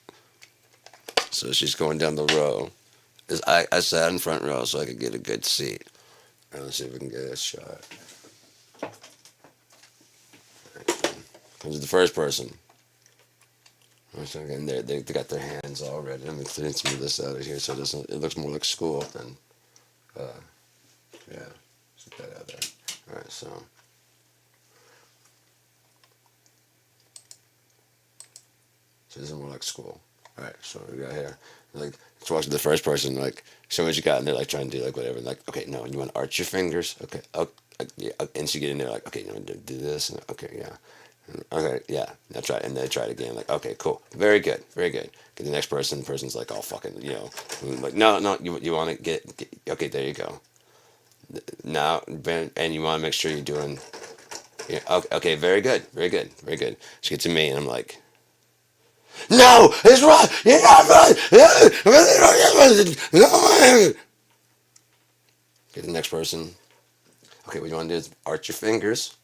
So she's going down the row. I sat in front row so I could get a good seat. Let's see if we can get a shot. Comes the first person. And they got their hands all ready. I'm clearing some of this out of here so it looks more like school than, yeah, stick that out there. All right, so. So this is more like school. All right, so we got here. Like, it's watching the first person, like, show what you got, and they're like trying to do like whatever. And like, okay, no, you want to arch your fingers? Okay, yeah. And she get in there like, okay, you want to do this? And, okay, yeah. Okay, yeah. Now try, and they try it again. Like, okay, cool, very good. Get the next person. The person's like, all fucking, like, no, you want to get. Okay, there you go. Now, and you want to make sure you're doing. Yeah, okay, very good. She gets to me, and I'm like. No, it's wrong. You're not right. Okay, the next person. Okay, what you want to do is arch your fingers.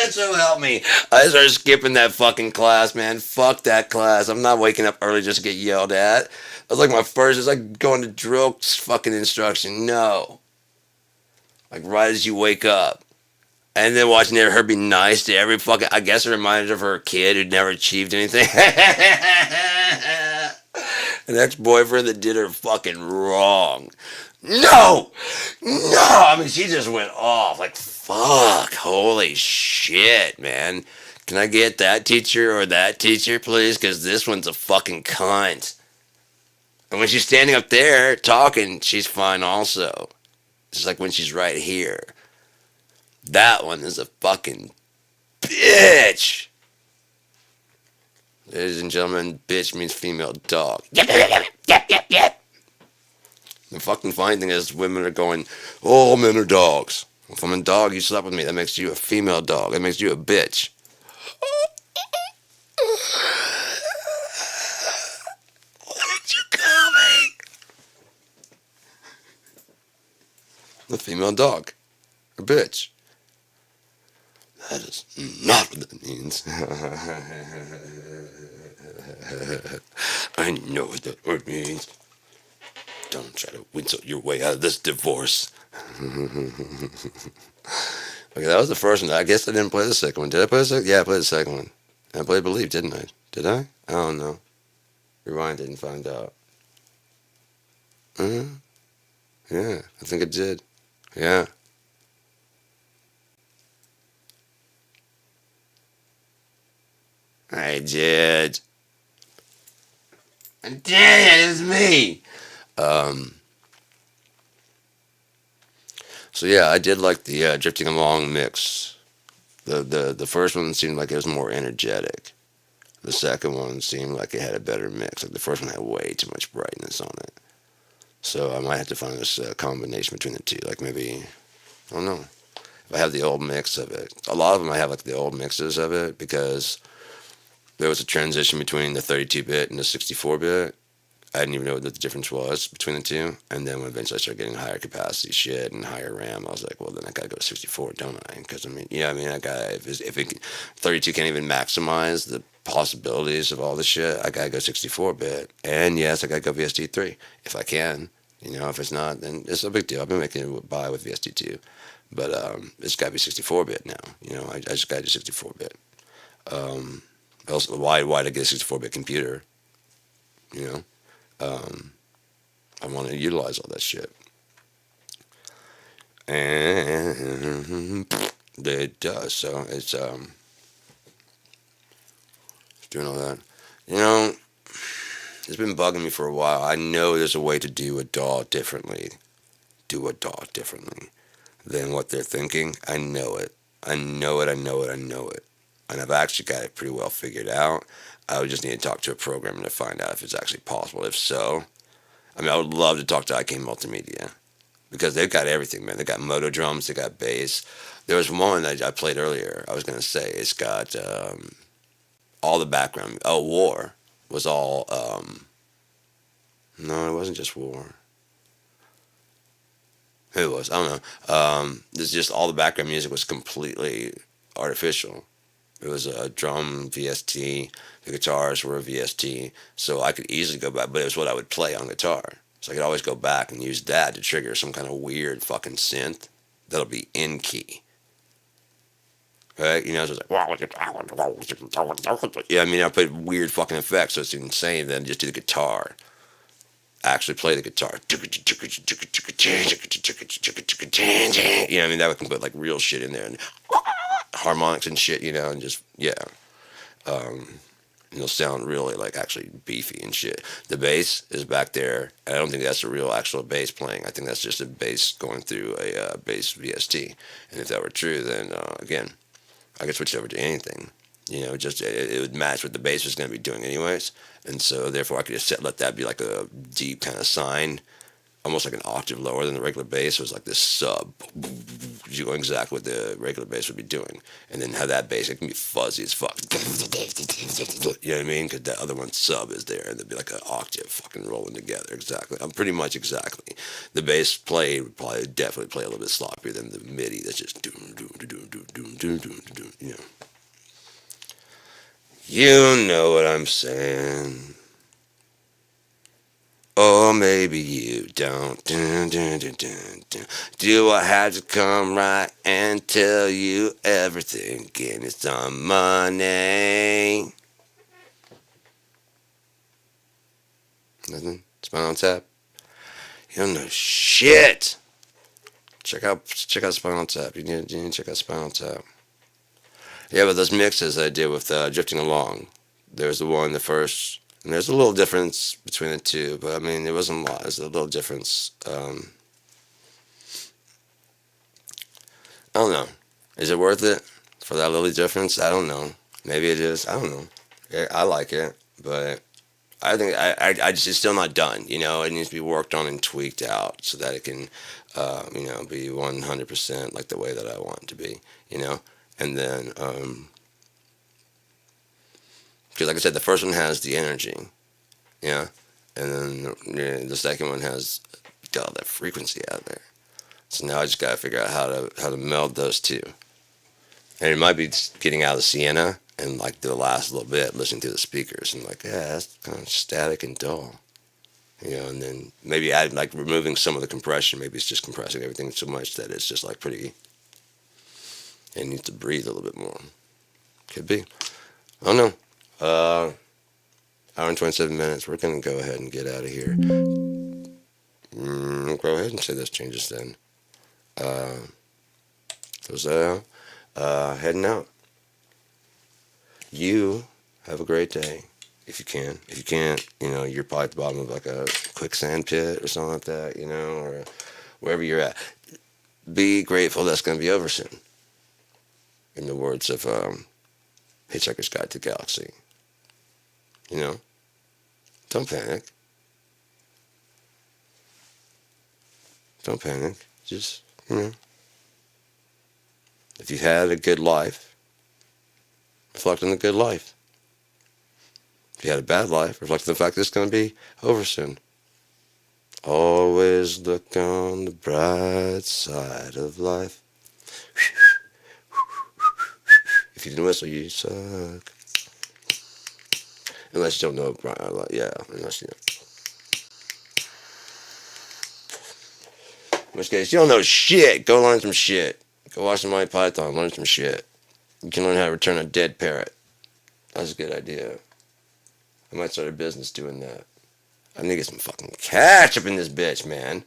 So help me. I started skipping that fucking class, man. Fuck that class. I'm not waking up early just to get yelled at. That was like my first. It's like going to drill fucking instruction. No. Like right as you wake up. And then watching her be nice to every fucking... I guess it reminded her of her kid who'd never achieved anything. An ex-boyfriend that did her fucking wrong. No! I mean, she just went off. Like, fuck. Holy shit, man. Can I get that teacher or that teacher, please? Because this one's a fucking cunt. And when she's standing up there talking, she's fine also. It's like when she's right here. That one is a fucking bitch. Ladies and gentlemen, bitch means female dog. Yep. The fucking funny thing is women are going, all men are dogs. If I'm a dog, you slept with me. That makes you a female dog. That makes you a bitch. What did you call me? A female dog. A bitch. That is not what that means. I know what that word means. Don't try to whistle your way out of this divorce. Okay, that was the first one. I guess I didn't play the second one. Did I play the second? Yeah, I played the second one. I played Believe, didn't I? Did I? I don't know. Rewind didn't find out. Yeah, I think it did. Yeah. I did. I did it. It's me. So yeah, I did like the Drifting Along mix. The first one seemed like it was more energetic. The second one seemed like it had a better mix. Like the first one had way too much brightness on it. So I might have to find this combination between the two. Like maybe, I don't know. If I have the old mix of it, a lot of them I have like the old mixes of it because there was a transition between the 32-bit and the 64-bit. I didn't even know what the difference was between the two. And then when eventually I started getting higher capacity shit and higher RAM, I was like, well, then I gotta go to 64, don't I? Because I mean, yeah, I mean, I gotta, if it, 32 can't even maximize the possibilities of all the shit, I gotta go 64-bit. And yes, I gotta go VST3 if I can. You know, if it's not, then it's no big deal. I've been making it by with VST2. But it's gotta be 64-bit now. You know, I just gotta do 64-bit. Else, why to get a 64-bit computer? You know? I want to utilize all that shit. And it does. So it's doing all that. You know, it's been bugging me for a while. I know there's a way to do a DAW differently. Do a DAW differently than what they're thinking. I know it. I know it. I know it. I know it. And I've actually got it pretty well figured out. I would just need to talk to a programmer to find out if it's actually possible. If so, I mean, I would love to talk to IK Multimedia because they've got everything, man. They got moto drums, they got bass. There was one I played earlier. I was gonna say it's got all the background. Oh, War was all. No, it wasn't just War. Who it was? I don't know. There's just all the background music was completely artificial. It was a drum VST. The guitars were a VST, so I could easily go back. But it was what I would play on guitar, so I could always go back and use that to trigger some kind of weird fucking synth that'll be in key. Right? You know, so it's like, yeah. I mean, I played weird fucking effects, so it's insane. Then just do the guitar. Actually play the guitar. You know, I mean, that would put like real shit in there and harmonics and shit, you know, and just yeah. It'll sound really like actually beefy and shit. The bass is back there. I don't think that's a real actual bass playing. I think that's just a bass going through a bass VST. And if that were true, then again, I could switch over to anything. You know, just it would match what the bass was going to be doing anyways. And so therefore I could just let that be like a deep kind of sine, almost like an octave lower than the regular bass. It was like this sub, you know exactly what the regular bass would be doing, and then have that bass, it can be fuzzy as fuck. You know what I mean? Because that other one sub is there, and there'd be like an octave fucking rolling together. Exactly. I'm pretty much exactly. The bass play would probably definitely play a little bit sloppier than the MIDI. That's just doom doom doom doom doom doom doom doom. You know. You know what I'm saying. Or maybe you don't. Dun, dun, dun, dun, dun. Do I have to come right and tell you everything? Again, it's on money. Nothing? Spinal on Tap? You don't know shit. Check out Spinal Tap. You need to check out Spinal Tap. Yeah, but those mixes I did with Drifting Along, there's the first, and there's a little difference between the two, but I mean, there wasn't a lot. There's a little difference. I don't know. Is it worth it for that little difference? I don't know. Maybe it is. I don't know. Yeah, I like it, but I think I just, it's still not done. You know, it needs to be worked on and tweaked out so that it can, you know, be 100% like the way that I want it to be. You know. And then, because like I said, the first one has the energy, yeah, and then the second one has all that frequency out there. So now I just gotta figure out how to meld those two. And it might be getting out of the Sienna and like the last little bit, listening through the speakers and like, yeah, that's kind of static and dull, you know. And then maybe add like removing some of the compression. Maybe it's just compressing everything so much that it's just like pretty. It needs to breathe a little bit more. Could be. I don't know. Hour and 27 minutes. We're going to go ahead and get out of here. Go ahead and say those changes then. Those heading out. You have a great day. If you can. If you can't, you know, you're probably at the bottom of like a quicksand pit or something like that, you know, or wherever you're at. Be grateful that's going to be over soon. in the words of Hitchhiker's Guide to the Galaxy. You know? Don't panic. Don't panic. Just, if you had a good life, reflect on the good life. If you had a bad life, reflect on the fact that it's going to be over soon. Always look on the bright side of life. If you didn't whistle, you suck. Unless you don't know, unless you know. In which case, you don't know shit. Go learn some shit. Go watch some Monty Python. Learn some shit. You can learn how to return a dead parrot. That's a good idea. I might start a business doing that. I need to get some fucking cash up in this bitch, man.